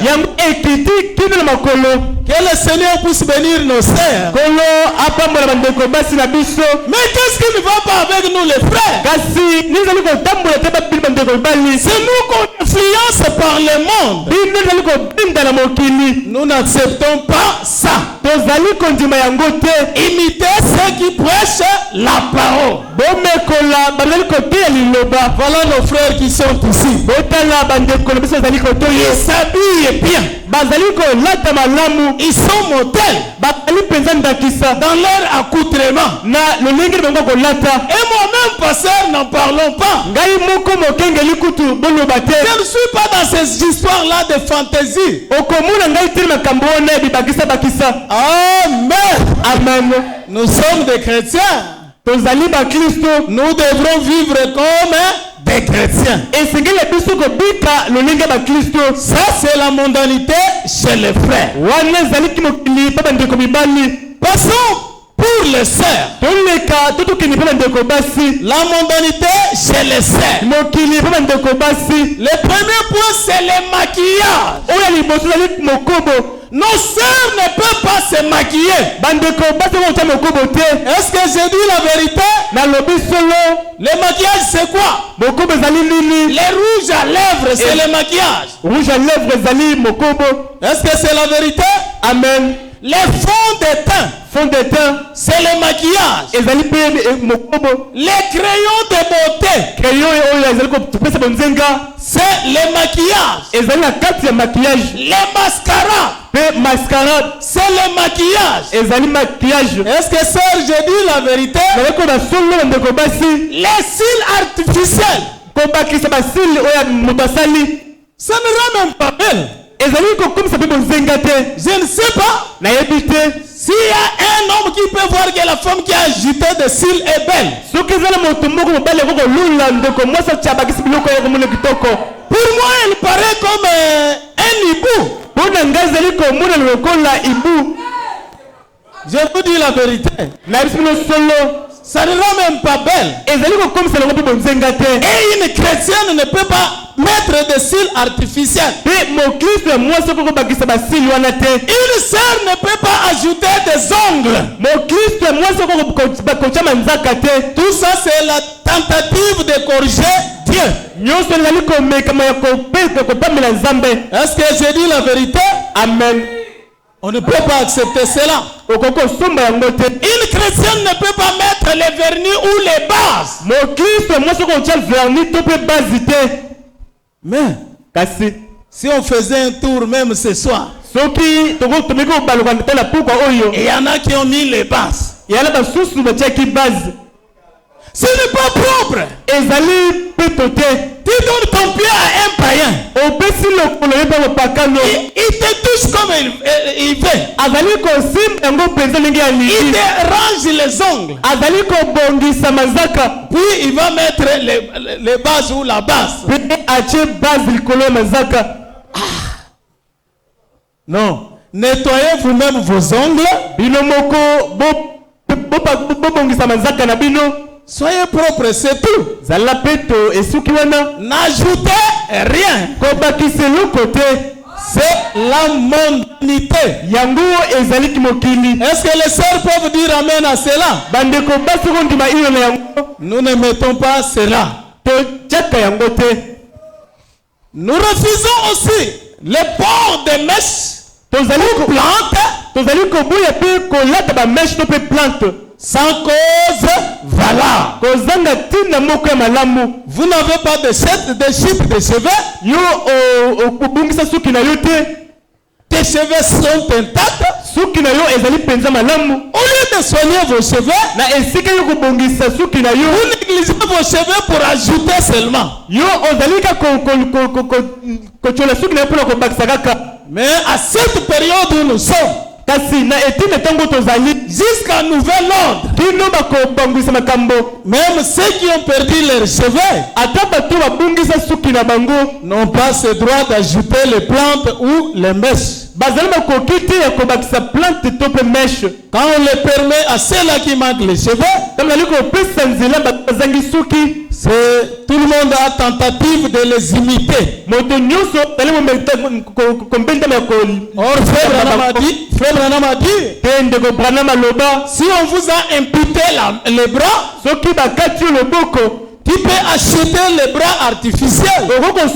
Que le Seigneur puisse bénir nos sœurs. Mais qu'est-ce qui ne va pas avec nous les frères? C'est nous qu'on influence par le monde. Nous n'acceptons pas ça. Imitez ceux qui prêchent la parole. Voilà nos frères qui sont ici. Ils s'habillent bien. Ils sont modèles dans leur accoutrement. Et moi-même, pasteur, n'en parlons pas. Je ne suis pas dans ces histoires-là de fantaisie. Amen. Amen. Nous sommes des chrétiens. Nous devrons vivre comme des chrétiens. Ça, c'est la mondanité chez les frères. Passons pour les sœurs. La mondanité chez les sœurs. Le premier point, c'est le maquillage. Nos sœurs ne peuvent pas se maquiller. Est-ce que j'ai dit la vérité? Le maquillage c'est quoi? Les rouges à lèvres c'est le maquillage. Est-ce que c'est la vérité? Amen. Les fonds de teint, c'est le maquillage. Les crayons de beauté, c'est le maquillage. Les mascaras, c'est le maquillage. Est-ce que ça, j'ai dit la vérité? Les cils artificiels, ça ne rend même pas belle. Je ne sais pas s'il y a un homme qui peut voir que la femme qui a agité des cils est belle. Pour moi, elle paraît comme un hibou. Je vous dis la vérité. Ça ne rend même pas belle. Et une chrétienne ne peut pas mettre des cils artificiels. Une sœur ne peut pas ajouter des ongles. Tout ça c'est la tentative de corriger Dieu. Est-ce que j'ai dit la vérité? Amen. On ne peut pas accepter cela. Une chrétienne ne peut pas mettre les vernis ou les bases. Mais si on faisait un tour même ce soir, il y en a qui ont mis les bases. Ce n'est pas propre. ezali petote. Tu donnes ton pied à un païen. Opesi lokolo yeba pakano. Il te touche comme il veut. Azali ko sim yango penza lingi ya Il liki. te range les ongles. Azali ko bongisa mazaka. Puis il va mettre les bases ou la base. Puis ache base likolo ya mazaka. Non. Nettoyez vous-même vos ongles. Bino moko bo bongisa mazaka na bino. Soyez propres, c'est tout. Zala peto esuki wana. N'ajoutez rien. Kobakise lokote. C'est la mondanité. Yango ezali kimokili. Est-ce que les sœurs peuvent dire amen à cela? Bandeko basi kondima iyo na yango. Nous ne mettons pas cela. To chaka yango te. Nous refusons aussi les bords des mèches. Tozali ko plante. Tozali ko buya pe ko lata ba mèche to pe plante. Sans cause valable. Kozanga tina moko ya malamu. Vous n'avez pas de chip de cheveux. Yo obungisa suki na yo te. Tes cheveux sont intacts. Suki na yo ezali penza malamu. Au lieu de soigner vos cheveux, na esika yo kobongisa suki na yo, vous négligez vos cheveux pour ajouter seulement. Yo ozali ka ko chola suki na yo pour kobakisa kaka. Mais à cette période où nous sommes, kasi na etine tango tozali jusqu'à nouvel ordre, kino bakobongisa makambo, même ceux qui ont perdu leurs cheveux, ata bato babongisa suki na bango, n'ont pas ce droit d'ajouter les plantes ou les mèches. Bazali bakoki te ya kobakisa plante to pe mèche. Quand on les permet à ceux-là qui manquent les cheveux, c'est tout le monde a tentative de les imiter. Or, Frère Branham a dit, si on vous a imputé les bras, tu peux acheter les bras artificiels. Prenez que vous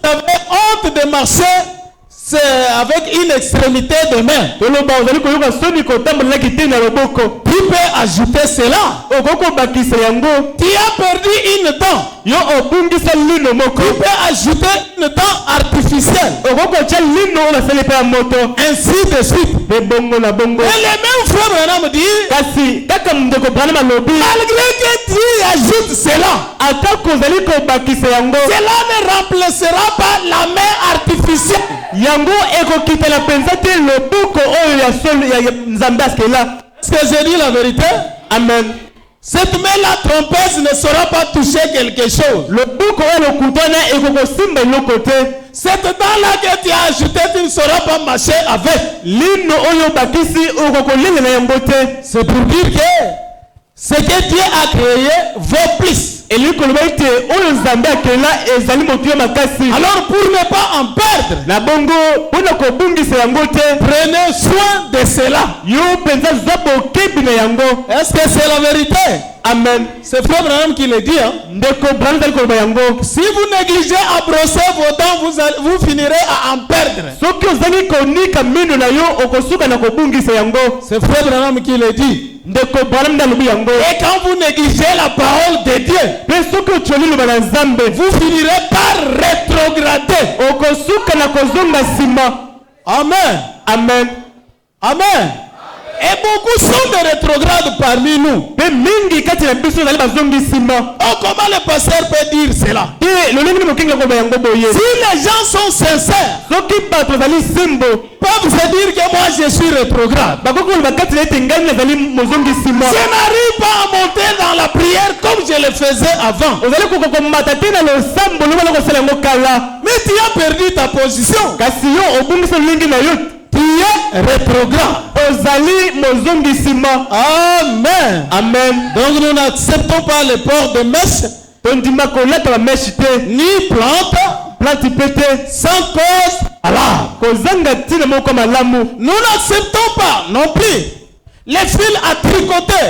avez honte de marcher avec une extrémité de main. Tu peux ajouter cela. Tu as perdu une dent. Tu peux ajouter une dent artificielle. Ainsi de suite. Et le même frère Branham dit, malgré que Dieu ajoute cela, cela ne remplacera pas la main artificielle. Yango ekokita la penza te loboko oyo ya solo ya nzambe askela. Est-ce que j'ai dit la vérité? Amen. Cette main-là trompeuse ne saura pas toucher quelque chose. Loboko oyo lokutana ekokosimba lokote. Cette dent-là que tu as ajoutée, tu ne sauras pas marcher avec. Lino oyo bakisi okokolela na yango te. C'est pour dire que ce que Dieu a créé vaut plus. Alors pour ne pas en perdre, prenez soin de cela. Est-ce que c'est la vérité? Amen. C'est Frère Branham qui le dit. Hein? Si vous négligez à brosser vos dents, vous finirez à en perdre. C'est Frère Branham qui le dit. Et quand vous négligez la parole de Dieu, vous finirez par rétrograder. Amen. Amen. Amen. Et beaucoup sont des rétrogrades parmi nous. Oh, comment le pasteur peut dire cela? Si les gens sont sincères, peuvent se dire que moi je suis rétrograde. Je n'arrive pas à monter dans la prière comme je le faisais avant. Mais tu as perdu ta position. Tu es rétrograde. Amen. Amen. Donc nous n'acceptons pas le port de mèche, ni plante, sans cause valable. Nous n'acceptons pas non plus les fils à tricoter,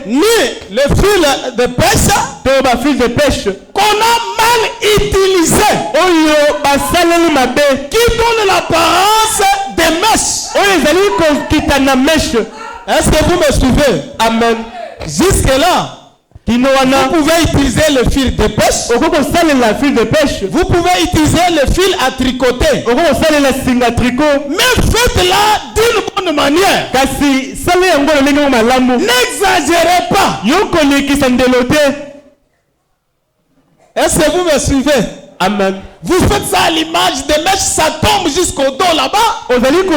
ni les fils de pêche qu'on a mal utilisé, qui donnent l'apparence des mèches. Est-ce que vous me suivez? Amen. Jusque là, Vous pouvez utiliser le fil de pêche. Vous pouvez utiliser le fil à tricoter. Mais faites-la d'une bonne manière. N'exagérez pas. Est-ce que vous me suivez? Amen. Vous faites ça à l'image des mèches, ça tombe jusqu'au dos là-bas. Ça même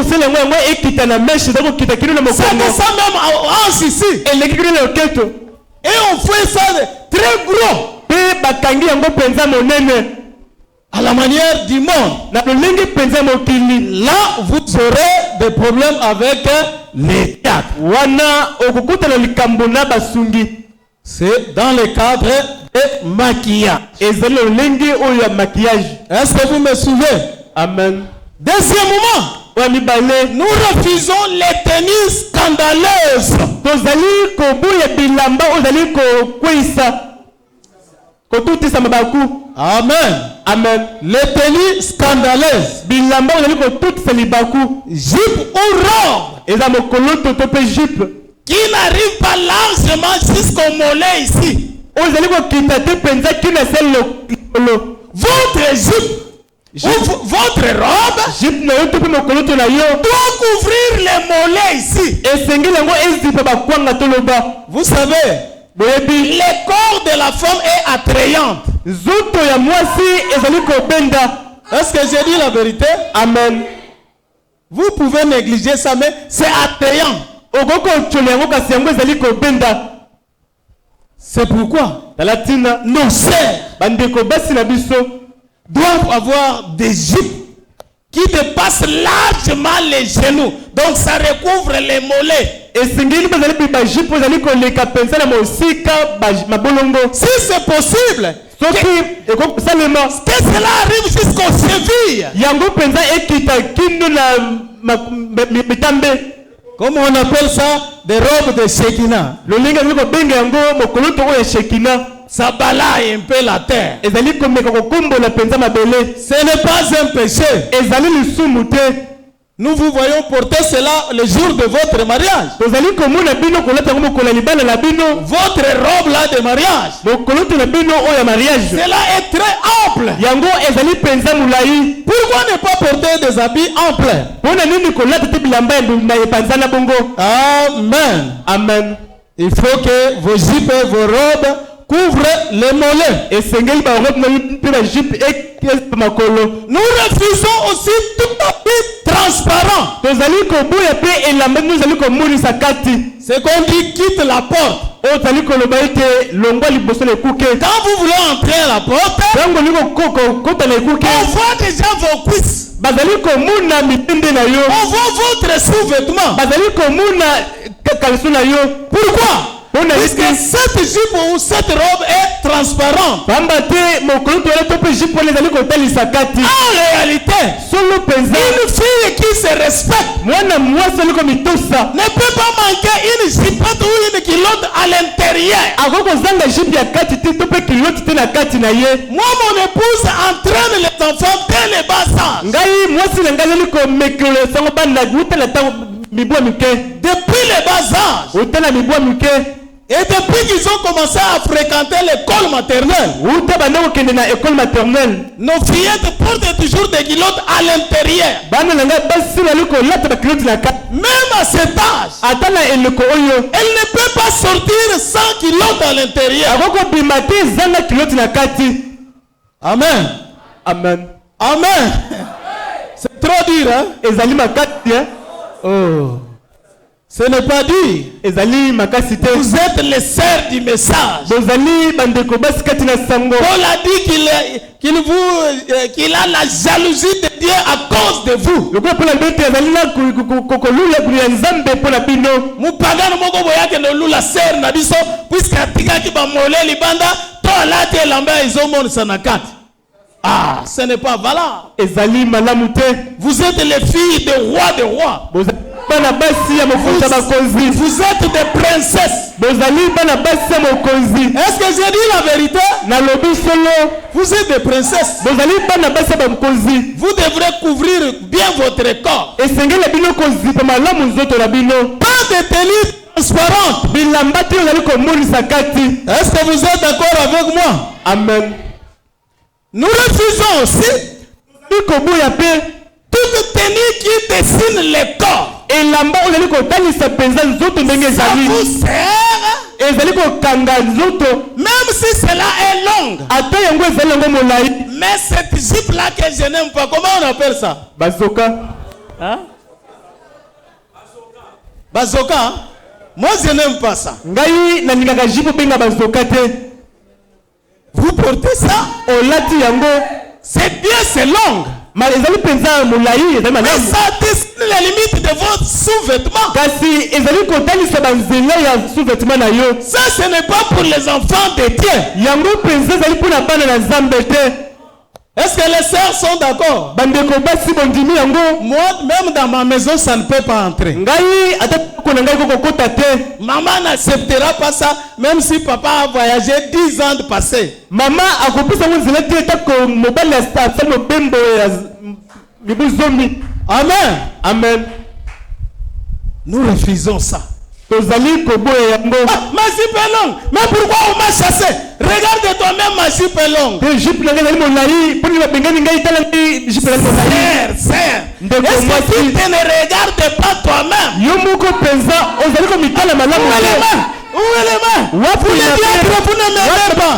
en ici. Et on fait ça très gros. À la manière du monde. Là, vous aurez des problèmes avec les théâtres. C'est dans le cadre de maquillage. Est-ce que vous me suivez? Amen. Deuxièmement, nous refusons les tenues scandaleuses. Amen. Amen. Les tenues scandaleuses. Jupe ou robe qui n'arrive pas largement jusqu'au mollet ici. Votre jupe ou votre robe doit couvrir les mollets ici. Vous savez, le corps de la femme est attrayant. Est-ce que j'ai dit la vérité? Amen. Vous pouvez négliger ça, mais c'est attrayant. C'est pourquoi nos sœurs doivent avoir des jupes qui dépassent largement les genoux. Donc ça recouvre les mollets. Si c'est possible, que cela arrive jusqu'aux chevilles. Comment on appelle ça? Des robes de Shekinah. Ça balaye un peu la terre. Ce n'est pas un péché. Nous vous voyons porter cela le jour de votre mariage. Votre robe là de mariage. Cela est très ample. Pourquoi ne pas porter des habits amples? Amen. Amen. Il faut que vos jupes et vos robes couvrent les mollets. Nous refusons aussi tout habit transparent. C'est qu'on dit quitte la porte. Quand vous voulez entrer à la porte, on voit déjà vos cuisses. On voit votre sous-vêtement. Pourquoi? Puisque cette jupe ou cette robe est transparente. En réalité, une fille qui se respecte ne peut pas manquer une jupette ou une culotte à l'intérieur. Moi, mon épouse entraîne les enfants dès les bas âges. Depuis les bas âges. Et depuis qu'ils ont commencé à fréquenter l'école maternelle, nos fillettes portent toujours des culottes à l'intérieur. Même à cet âge, elle ne peut pas sortir sans culotte à l'intérieur. Amen. Amen. Amen. C'est trop dur, hein? Oh. Ce n'est pas dur. Vous êtes les sœurs du message. Paul a dit qu'il a la jalousie de Dieu à cause de vous. Mupagano moko boyake no lula sœur na biso puisque atikaki ba mole libanda to alate lamba izomon sanakati. Ah, ce n'est pas valable. Vous êtes les filles des rois des rois. Vous êtes des princesses. Est-ce que j'ai dit la vérité? Vous êtes des princesses. Vous devrez couvrir bien votre corps. Pas de tenue transparente. Est-ce que vous êtes d'accord avec moi? Amen. Nous refusons aussi toute tenue qui dessine le corps. Ça vous sert, même si cela est long. Mais cette jupe-là que je n'aime pas, comment on appelle ça? Bazoka. Hein? Bazoka, hein? Moi je n'aime pas ça. Vous portez ça? C'est bien, c'est long. Mais ça dessine la limite de votre sous-vêtement. Ça, ce n'est pas pour les enfants de Dieu. Est-ce que les sœurs sont d'accord? Moi, même dans ma maison, ça ne peut pas entrer. Maman n'acceptera pas ça, même si papa a voyagé 10 ans de passé. Amen. Amen. Nous refusons ça. Ah, ma jupe est longue. Mais pourquoi on m'a chassé? Regarde toi-même, ma jupe est longue. Sœur, est-ce que tu ne regardes pas toi-même? Où est les mains? Vous les diables, vous ne m'aimez pas.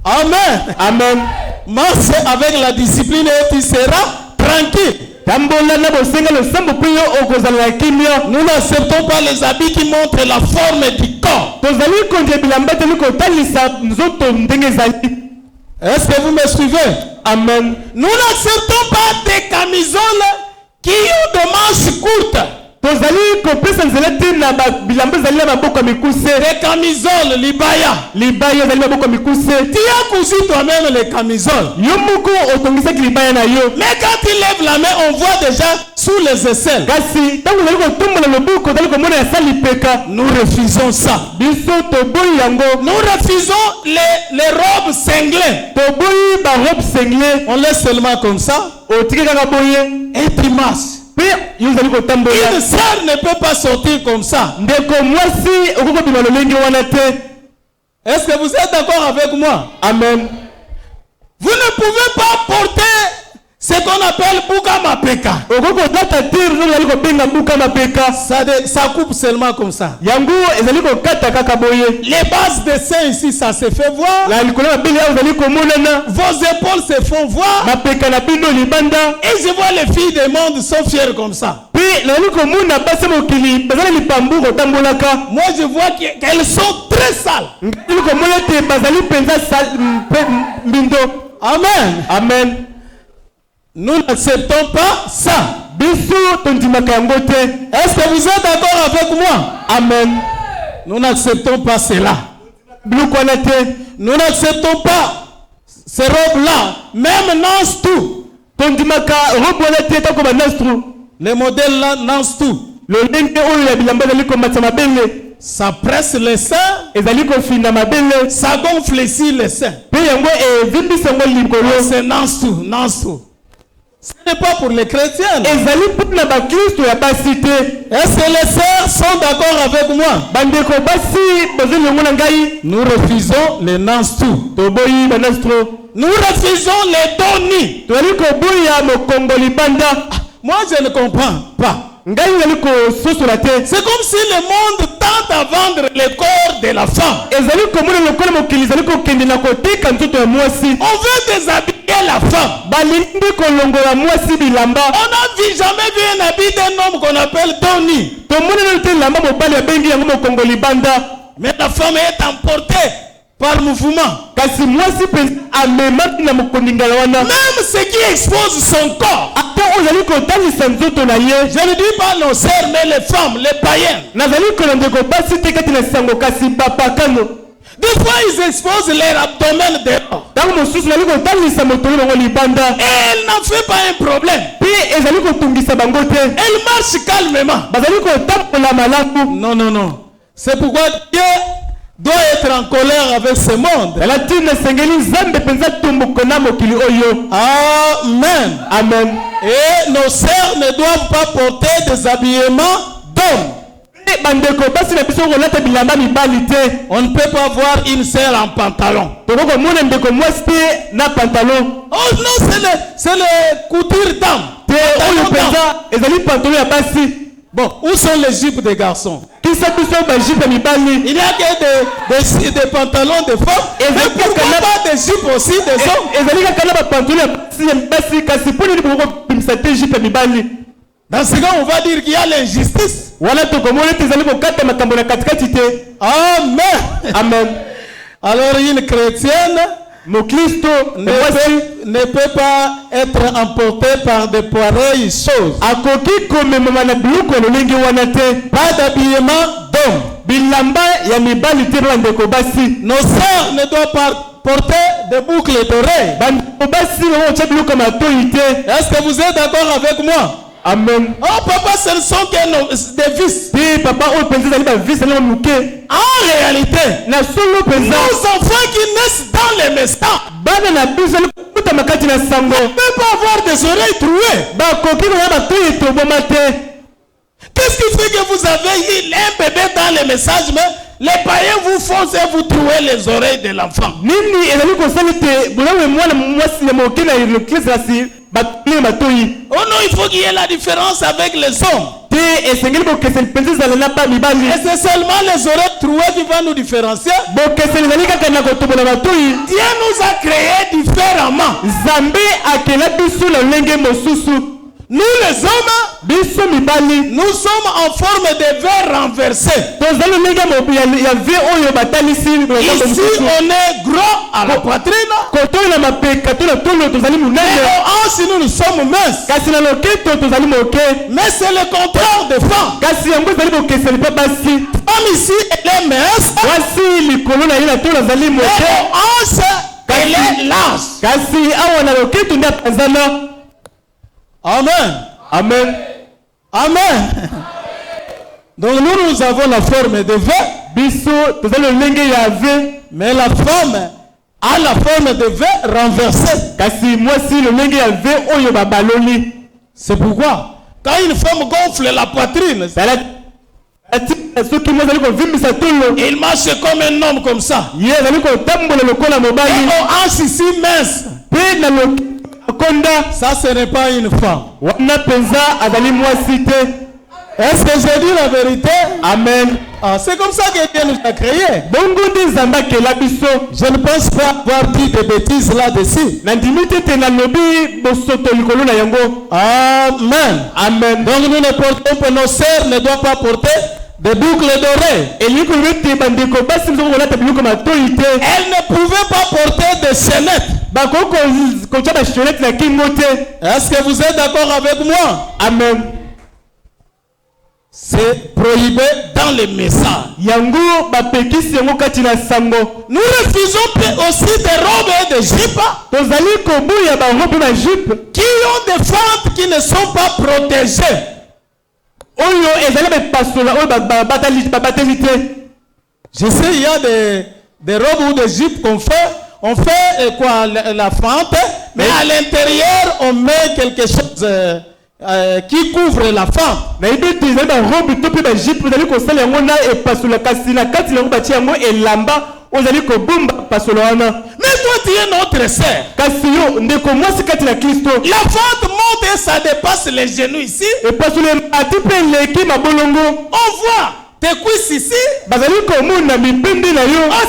Amen. Amen. Marche avec la discipline et tu seras tranquille. Nous n'acceptons pas les habits qui montrent la forme du corps. Est-ce que vous me suivez? Amen. Nous n'acceptons pas des camisoles qui ont des manches courtes. Des camisoles, libaya. Tu as cousu toi-même les camisoles. Mais quand tu lèves la main, on voit déjà sous les aisselles. Nous refusons ça. Nous refusons les robes cinglées. On laisse seulement comme ça. Et tu marches. Une sœur ne peut pas sortir comme ça. Est-ce que vous êtes d'accord avec moi? Amen. Vous ne pouvez pas porter ce qu'on appelle Buka Mapeka. Ça coupe seulement comme ça. Les bases de seins ici, ça se fait voir. Vos épaules se font voir. Et je vois les filles du monde sont fières comme ça. Moi, je vois qu'elles sont très sales. Amen. Amen. Nous n'acceptons pas ça. Est-ce que vous êtes d'accord avec moi? Amen. Nous n'acceptons pas cela. Nous n'acceptons pas ces robes-là. Même nance tout. Les modèles là nance tout. Ça presse les seins. Ça gonfle ici les seins. C'est nance tout, nance tout. Ce n'est pas pour les chrétiens. Est-ce que les sœurs sont d'accord avec moi? Nous refusons les nance-tout. Nous refusons les doni. Moi, je ne comprends pas. C'est comme si le monde tente à vendre le corps de la femme. On veut déshabiller la femme. On n'a jamais vu un habit d'un homme qu'on appelle Doni. Mais la femme est emportée par mouvement. Même ce qui expose son corps. Je ne dis pas nos sœurs, mais les femmes, les païens. Des fois, ils exposent leur abdomen dehors. Et elle n'en fait pas un problème. Elle marche calmement. Non, non, non. C'est pourquoi Dieu doit être en colère avec ce monde. Amen. Amen. Et nos sœurs ne doivent pas porter des habillements d'hommes. On ne peut pas voir une sœur en pantalon. Oh non, c'est le couture d'âme. Bon, où sont les jupes des garçons? Il n'y a que des pantalons de femmes. Et pourquoi pas des jupes aussi des hommes? Dans ce cas, on va dire qu'il y a l'injustice. Amen. Amen. Alors une chrétienne ne peut pas être emportée par de pareilles choses. Pas d'habillement d'homme. Nos sœurs ne doivent pas porter des boucles d'oreilles. Est-ce que vous êtes d'accord avec moi? Amen. Oh papa, ce ne sont que des vices. En réalité, nos enfants qui naissent dans les mestans ne peuvent pas avoir des oreilles trouées. Qu'est-ce qui fait que vous avez un bébé dans les messages, mais les païens vous foncent et vous trouez les oreilles de l'enfant? Oh non, il faut qu'il y ait la différence avec les hommes. Et c'est seulement les oreilles trouées qui vont nous différencier. Dieu nous a créés différemment. Nous les hommes, nous sommes en forme de verre renversé. Ici on est gros à la poitrine. Et nous sommes minces. Mais c'est le contraire des femmes. Femme ici elle est mince. Et elle est large. Amen. Amen. Amen. Donc nous avons la forme de verre. Mais la femme a la forme de verre renversée. C'est pourquoi quand une femme gonfle la poitrine, il marche comme un homme comme ça. Et on hanche ici mince. Ça, ce n'est pas une femme. Est-ce que j'ai dit la vérité? Amen. Ah, c'est comme ça que Dieu nous a créés. Je ne pense pas avoir dit des bêtises là-dessus. Amen. Amen. Donc nous ne portons pas, nos sœurs ne doivent pas porter des boucles d'oreilles. Elles ne pouvaient pas porter des chaînettes. Est-ce que vous êtes d'accord avec moi? Amen. C'est prohibé dans les messages. Nous refusons aussi des robes et des jupes qui ont des fentes qui ne sont pas protégées. Je sais, il y a des robes ou des jupes qu'on fait. On fait quoi, la fente, mais à l'intérieur, on met quelque chose qui couvre la fente. Mais toi, tu es notre sœur. La fente monte et ça dépasse les genoux ici. On voit tes cuisses ici. Oh,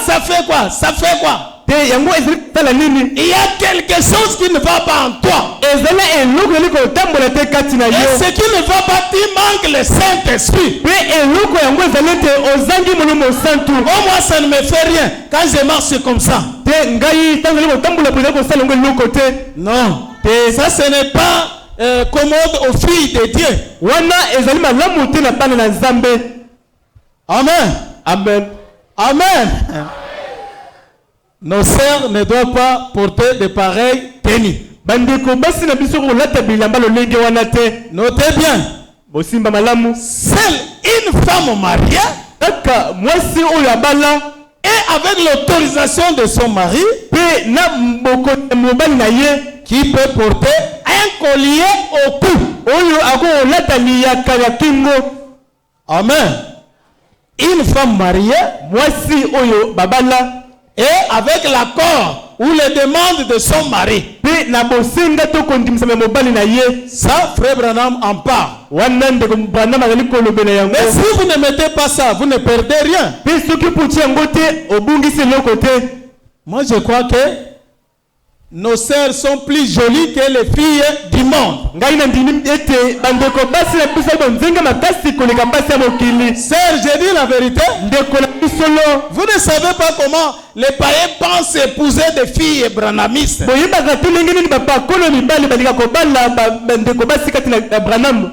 ça fait quoi? Ça fait quoi? Il y a quelque chose qui ne va pas en toi. Et ce qui ne va pas, tu manques le Saint-Esprit. Oh, moi, ça ne me fait rien quand je marche comme ça. Non. Ça, ce n'est pas commode aux filles de Dieu. Amen. Amen. Amen. Nos sœurs ne doivent pas porter de pareilles tenues. Notez bien. Seule une femme mariée avec l'autorisation de son mari, pe na mboko mobali na ye qui peut porter un collier au cou. oyo ako lata liyaka ya kingo. Amen. Une femme mariée, Mwasi oyo babala et avec l'accord ou les demandes de son mari. pe na bosenga to kondimisa mobali na ye. Ça, Frère Branham en parle. Wana ndeko Branham azali kolobela yango. Mais si vous ne mettez pas ça, vous ne perdez rien. Pe soki puti yango te obungisi eloko te. Moi, je crois que nos sœurs sont plus jolies que les filles du monde. Ngai na ndimi ete bandeko basi na biso bonzenga makasi koleka basi ya mokili. Sœurs, je dis la vérité. Ndeko na biso lo. Vous ne savez pas comment les païens pensent épouser des filles branhamistes. Boyebaka tu ndenge nini bapakolo mibali balika kobala bandeko basi kati na Branham.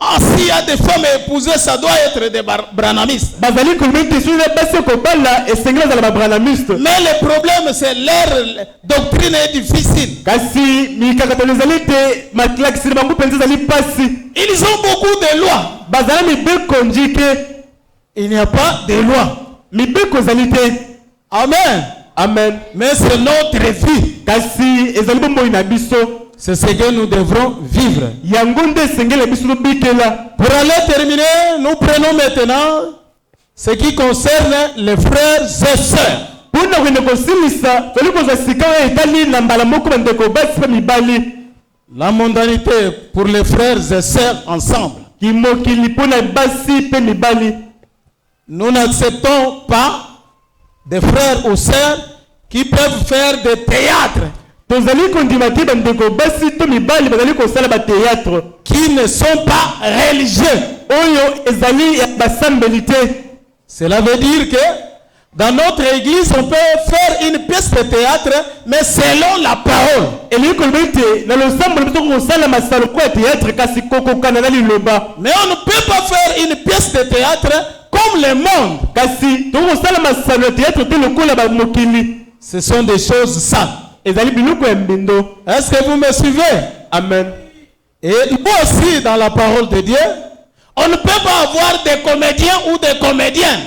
Ah, s'il y a des femmes épousées, ça doit être des branhamistes. Bazali kolmete sur les basi kobala esengela za la branhamiste. Mais le problème, c'est leur doctrine est difficile. Kasi mikakato ezali te matlakisi bango penza zali pasi. Ils ont beaucoup de lois. Bazala mibeko njike. Il n'y a pas de loi. Mibeko zali te. Amen. Amen. Mais c'est notre vie. Kasi ezali bombo ina biso. C'est ce que nous devrons vivre. Yangonde sengela biso bikela. Pour aller terminer, nous prenons maintenant ce qui concerne les frères et sœurs. Pour nous reconnaître, celui que je suis quand etali na mbala moko bandeko basi pa mibali. La mondanité pour les frères et sœurs ensemble. Ki mokili pona basi pe mibali. Nous n'acceptons pas des frères ou sœurs qui peuvent faire des théâtres. Tozali kondimati bandeko basi to mibali bazali kosala ba théâtre qui ne sont pas religieux. Oyo ezali ya basambelité. Cela veut dire que dans notre église, on peut faire une pièce de théâtre, mais selon la parole. Mais on ne peut pas faire une pièce de théâtre comme le monde. Ce sont des choses sales. Est-ce que vous me suivez? Amen. Et nous aussi, dans la parole de Dieu, on ne peut pas avoir des comédiens ou des comédiennes.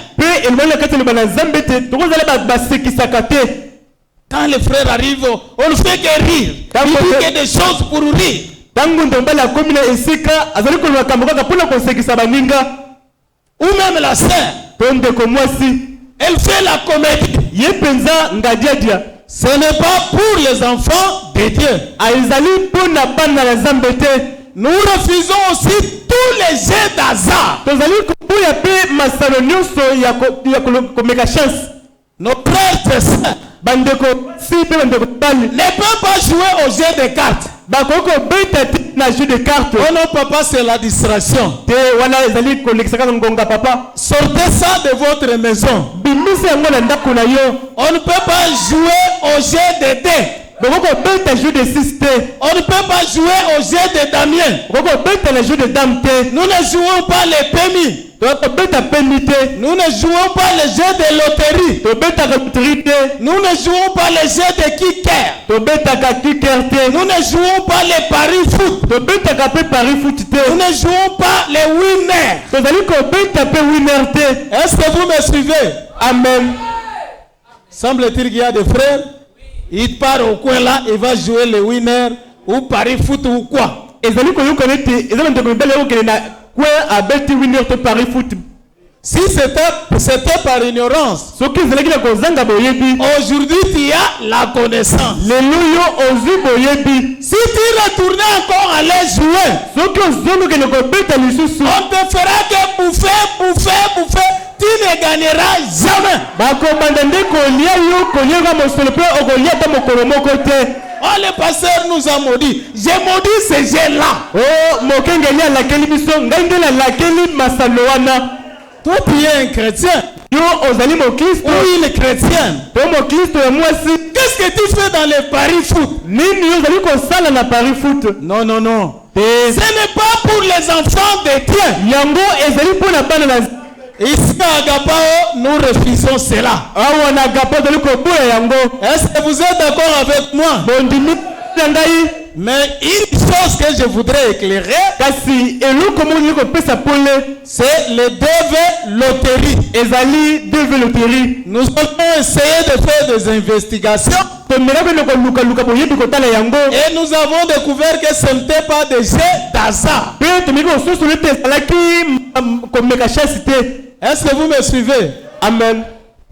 Quand les frères arrivent, on ne fait que rire. Il dit que des choses pour rire. Ou même la sœur, elle fait la comédie. Ce n'est pas pour les enfants de Dieu. Nous refusons aussi tous les jeux d'hasard. Nos frères et sœurs ne peuvent pas jouer au jeu de cartes. Oh non, papa, c'est la distraction. Sortez ça de votre maison. On ne peut pas jouer au jeu de dés. On ne peut pas jouer au jeu de Damien. Nous ne jouons pas les PMI. Nous ne jouons pas les jeux de loterie. Nous ne jouons pas les jeux de kicker. Nous ne jouons pas les paris foot. Nous ne jouons pas les winners. Est-ce que vous me suivez? Amen. Semble-t-il qu'il y a des frères, il part au coin là, il va jouer les winners ou paris foot ou quoi. Si c'était par ignorance, aujourd'hui tu as la connaissance. Si tu retournais encore à les jouer, on te fera que bouffer. Tu ne gagneras jamais. Oh, le pasteur nous a maudit. J'ai maudit ces gens-là. Toi, tu es un chrétien. Ou une chrétienne. Qu'est-ce que tu fais dans les paris foot? Non. Ce n'est pas pour les enfants de Dieu. Ici à Agapao, nous refusons cela. Est-ce que vous êtes d'accord avec moi? Mais une chose que je voudrais éclairer, kasi eloko moni ko pesa pole c'est le DV loterie. ezali DV loterie. Nous avons essayé de faire des investigations To merabe no ko luka boyebi ko tala yango. et nous avons découvert que ce n'était pas des jeux d'hasard. Pe to miko so le test alaki ko meka chasité. Est-ce que vous me suivez? Amen.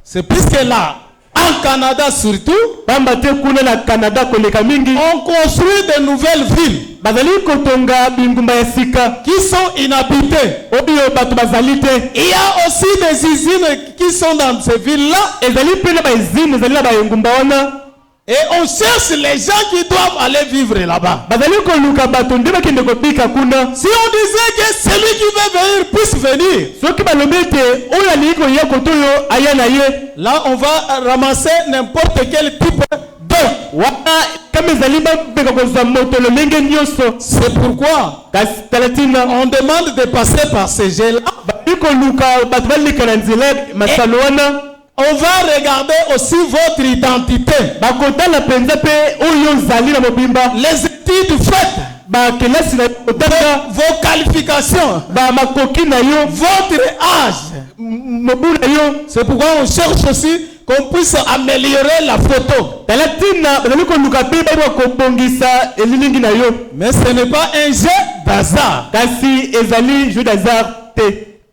C'est puisque là, en Canada surtout, Bamba te kuna na Canada ko leka mingi. on construit de nouvelles villes Bazali ko tonga bingumba ya sika. qui sont inhabitées. Obiyo bato bazali te. Il y a aussi des usines qui sont dans ces villes-là Ezali pe na ba izini ezali na ba ngumba wana. et on cherche les gens qui doivent aller vivre là-bas. Bazali ko luka bato ndeba kende ko pika kuna. Si on disait que celui qui veut venir puisse venir, Soki balobi te oyo ali ko ya koto yo aya na ye. là on va ramasser n'importe quel type d'eau. Wana kama ezali babeka kozwa moto lo ndenge nyonso. C'est pourquoi Kasi talatina on demande de passer par ces jeux-là. bazali ko luka bato balika na nzela masalo wana. On va regarder aussi votre identité, Bakotala penza pe oyo zali na mobimba. les études faites, Bakelasi na kotala vos qualifications, ba makoki na yo votre âge. mobu na yo. C'est pourquoi on cherche aussi qu'on puisse améliorer la photo. Talatina bazali ko luka pe ba ko bongisa elilingi na yo. Mais ce n'est pas un jeu d'hasard. Kasi ezali jeu d'hasard te.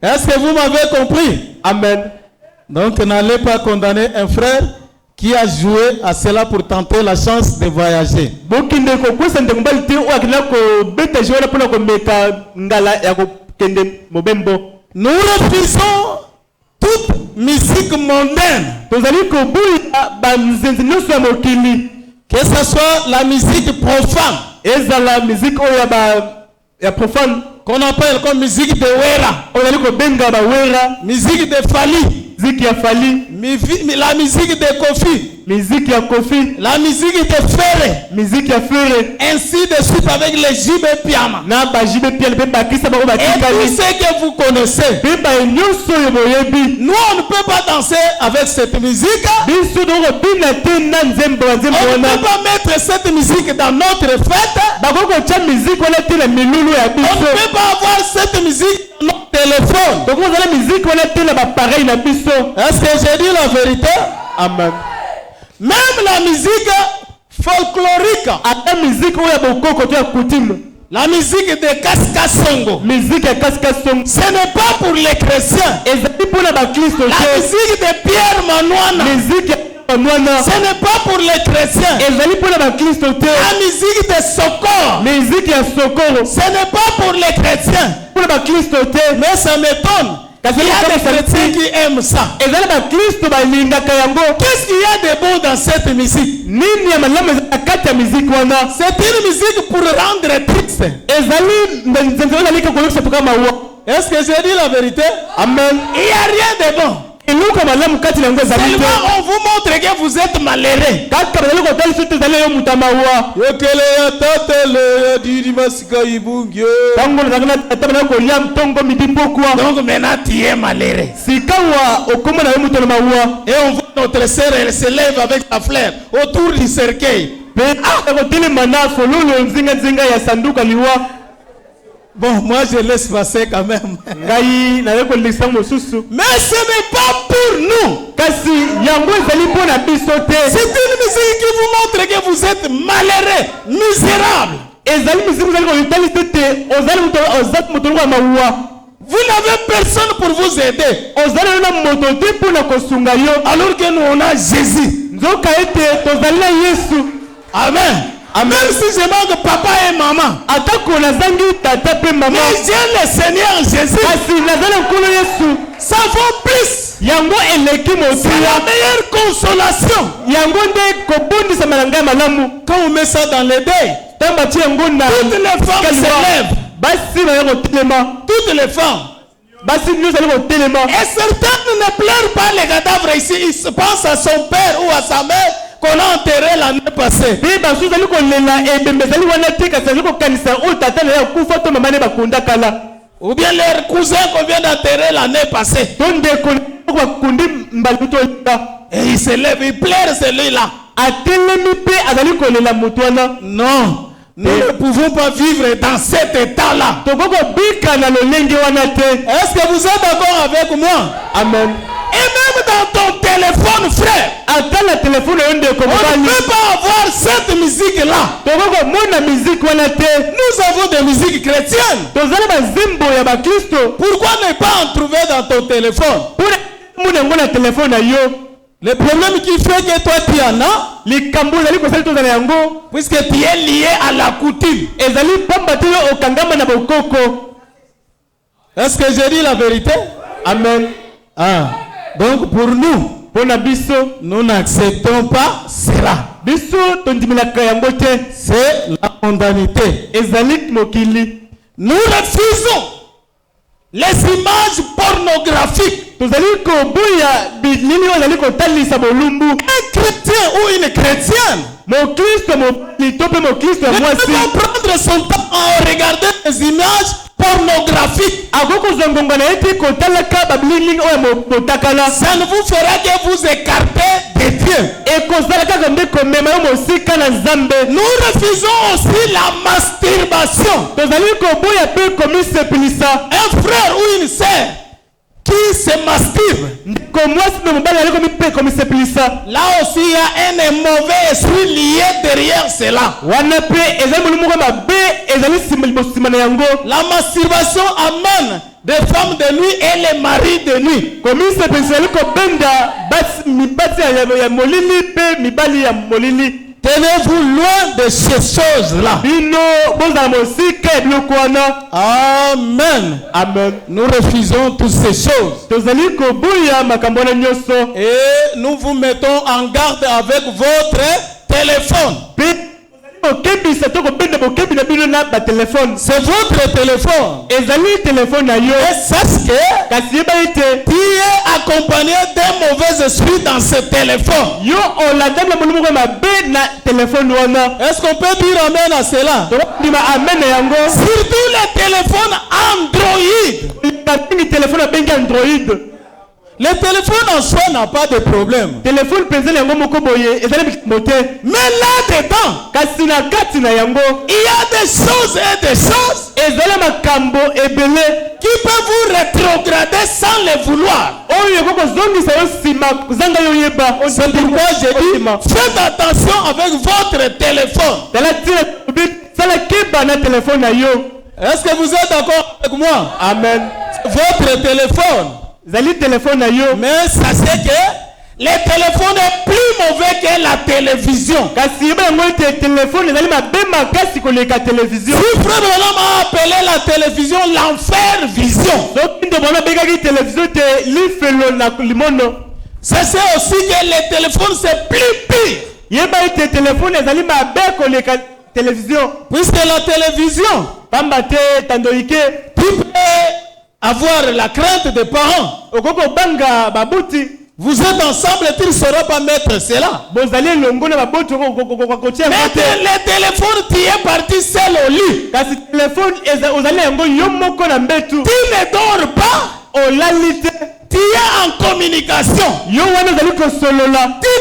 Est-ce que vous m'avez compris? Amen. Donc n'allez pas condamner un frère qui a joué à cela pour tenter la chance de voyager. Bokinde ko kwesa ndengmbali te o akina ko beta jona pona ko meka ngala ya ko kende mobembo. Nous refusons toute musique mondaine, Tozali ko buya ba nzenzi nyonso ya mokili. que ce soit la musique profane, Ezala musique oyo ya profane. qu'on appelle comme musique de Wera, Ozali ko benga ba wera. musique de Fali, Musique ya Fali. la musique de Kofi, Musique ya Kofi. la musique de Ferre, Musique ya Fere. ainsi de suite avec les Jibé Piama. Na ba jibe piel pe ba kisa ba ko ba Et tout tikali. ce que vous connaissez, Pe ba nyonso yo boyebi. nous on ne peut pas danser avec cette musique. Biso do ko bina te na nzembo On nzembo ne wana. peut pas mettre cette musique dans notre fête. Bakoko cha musique wana te na milulu ya On ne biso. peut pas avoir cette musique dans notre téléphone. Donc vous avez la musique wana te na ba pareil na biso. Est-ce que j'ai dit la vérité? Amen. Même la musique folklorique, Ata musique oya bokoko to ya coutume. la musique de Kaskasongo, Musique ya kaskasong. ce n'est pas pour les chrétiens. Ezali pona ba Kristo La te. musique de Pierre Manouana, Musique ya Manwana. ce n'est pas pour les chrétiens. Ezali pona ba Kristo te. La musique de Sokor, Musique ya Sokoro. ce n'est pas pour les chrétiens. Pona ba Kristo te. Mais ça m'étonne. Il y a des chrétiens qui aiment ça. Ezali ba Kristo ba lingaka yango. Qu'est-ce qu'il y a de bon dans cette musique? Nini ya malamu ya kati ya musique wana? C'est une musique pour rendre triste. Ezali nzenzo ezali ko kolekisa toka mawa. Est-ce que j'ai dit la vérité? Amen. Il n'y a rien de bon. Eluka malamu kati na yango ezali te. Seulement on vous montre que vous êtes malheureux. Kaka bazali kotalisa te ezali yo muta mawa. Yokele ya tatele ya didi masika ibungye. Tango nazakana tata na kolia mtongo midi pokwa. Donc maintenant tu es malheureux. Sikawa okoma na yo muta mawa. Et on voit notre sœur, elle se lève avec sa fleur autour du cercueil. Pe akotele mana fololo nzinga nzinga ya sanduka liwa. Bon, moi je laisse passer quand même. Ngai na yeko lisa mosusu. Mais ce n'est pas pour nous. Kasi yango ezali pona biso te. C'est une musique qui vous montre que vous êtes malheureux, misérable. Ezali musique ezali ko italisa te. Ozali muto wa mawa. Vous n'avez personne pour vous aider. Ozali na moto te pona kosunga yo. Alors que nous on a Jésus. Nzoka ete tozali na Yesu. Amen. Même si je manque papa et maman, Atako nazangi tata pe mama. mais j'ai le Seigneur Jésus. Kasi nazali nkolo Yesu. Ça vaut plus. Yango eleki C'est motuya. la meilleure consolation. Yango nde kobondisa malanga malamu. Quand on met ça dans les deuils, Tamba ti yango na. toutes les femmes se lèvent. Basi na yango telema. Toutes les femmes. Basi nyo zali ko telema. Et certaines ne pleurent pas les cadavres ici. Ils pensent à son père ou à sa mère qu'on a enterré l'année passée. Pe basu zali ko lela ebembe zali wana te kasi zali ko kanisa o tata na kufa to mama ne bakunda kala. Ou bien leurs cousins qu'on vient d'enterrer l'année passée. Tonde ko bakundi mbaluto la. Et ils se lèvent, ils pleurent celui-là. Atelemi pe azali ko lela mutu wana. Non. nous ne pouvons pas vivre dans cet état-là. Est-ce que vous êtes d'accord avec moi? Amen. Et même dans ton téléphone, frère, on ne peut pas avoir cette musique-là. Nous avons des musiques chrétiennes. Pourquoi ne pas en trouver dans ton téléphone? Le problème qui fait que toi tu en as, puisque tu es lié à la coutume. Est-ce que j'ai dit la vérité? Amen. Ah. Donc pour nous, nous n'acceptons pas cela. C'est la mondanité. Nous refusons les images pornographiques. Un chrétien ou une chrétienne ne peut pas prendre son temps à regarder les images pornographiques. Ça ne vous fera que vous écarter de Dieu. Nous refusons aussi la masturbation. Un frère ou une sœur qui se masturbe, là aussi il y a un mauvais esprit lié derrière cela. La masturbation amène des femmes de nuit et les maris de nuit. Tenez-vous loin de ces choses-là. Amen. Amen. Nous refusons toutes ces choses. Et nous vous mettons en garde avec votre téléphone. C'est votre téléphone. Et sache que tu es accompagné d'un mauvais esprit dans ce téléphone. Est-ce qu'on peut dire amen à cela? Surtout les téléphones Android. Le téléphone en soi n'a pas de problème. Mais là-dedans, il y a des choses et des choses qui peuvent vous rétrograder sans le vouloir. C'est pourquoi j'ai dit, faites attention avec votre téléphone. Est-ce que vous êtes d'accord avec moi? Amen. Votre téléphone. Mais sachez que le téléphone est plus mauvais que la télévision. Si frère Branham a appelé la télévision l'enfer vision, sachez aussi que le téléphone c'est plus pire. Puisque la télévision, tu peux avoir la crainte des parents. Vous êtes ensemble et tu ne sauras pas mettre cela. Mais le téléphone, tu es parti seul au lit. Tu ne dors pas. Tu es en communication. Tu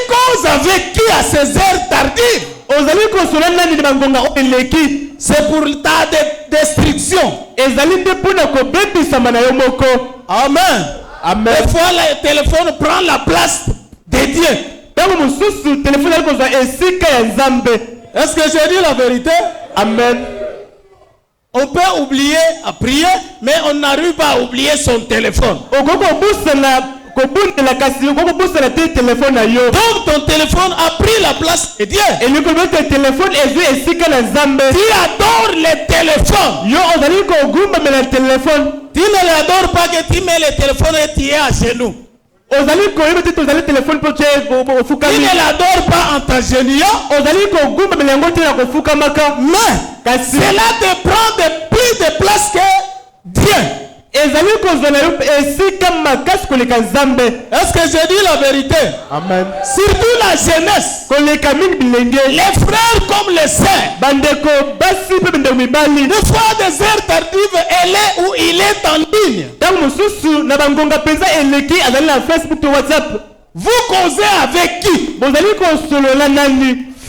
causes avec qui à ces heures tardives? C'est pour ta destruction. Amen. Amen. Des fois, le téléphone prend la place de Dieu. Est-ce que j'ai dit la vérité? Amen. On peut oublier à prier, mais on n'arrive pas à oublier son téléphone. Donc ton téléphone a pris la place de Dieu. Tu adores le téléphone. Tu ne l'adores pas que tu mets le téléphone et tu es à genoux. Tu ne l'adores pas en t'agenouillant. Mais cela te prend plus de place que Dieu. Est-ce que j'ai dit la vérité? Amen. Surtout la jeunesse. Les frères comme les sœurs. Des fois des heures tardives, elle est où il est en ligne. Vous causez avec qui?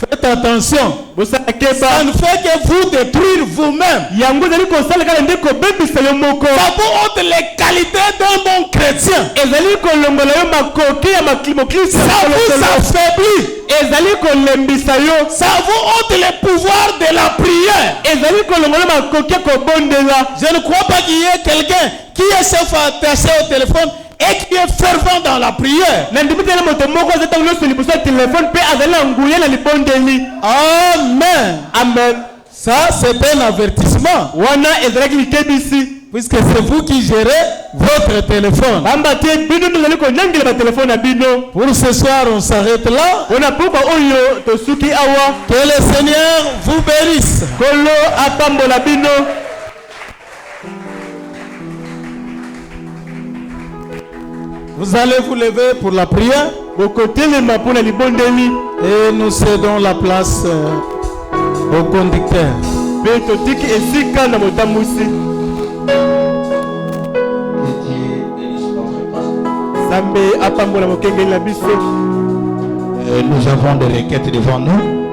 Faites attention. Ça bosala keba ne fait que vous détruire vous-même. yango ezali kosala kaka nde kobebisa yo moko Ça vous ôte les qualités d'un bon chrétien. ezali kolongola yo makoki ya mokristo Ça vous affaiblit. ezali kolembisa yo Ça vous ôte les pouvoirs de la prière. ezali kolongola makoki ya kobondela. Je ne crois pas qu'il y ait quelqu'un qui est chef attaché au téléphone et qui est fervent dans la prière. na ndimi tena moto moko aza ntango nyonso liboso ya telefone mpe azali na nguya na libondeli. Amen. Amen. Ça, c'est un avertissement. wana ezalaki likebisi Puisque c'est vous qui gérez votre téléphone. bamba te bino tozali konangela batelefone na bino. Pour ce soir, on s'arrête là. mpona pupa oyo tosuki awa. Que le Seigneur vous bénisse. kolo apambola bino. Vous allez vous lever pour la prière bokotelema mpona libondeli et nous cédons la place au conducteur. mpe totiki esika na motambusi. nzambe apambola mokengeli na biso. Nous avons des requêtes devant nous.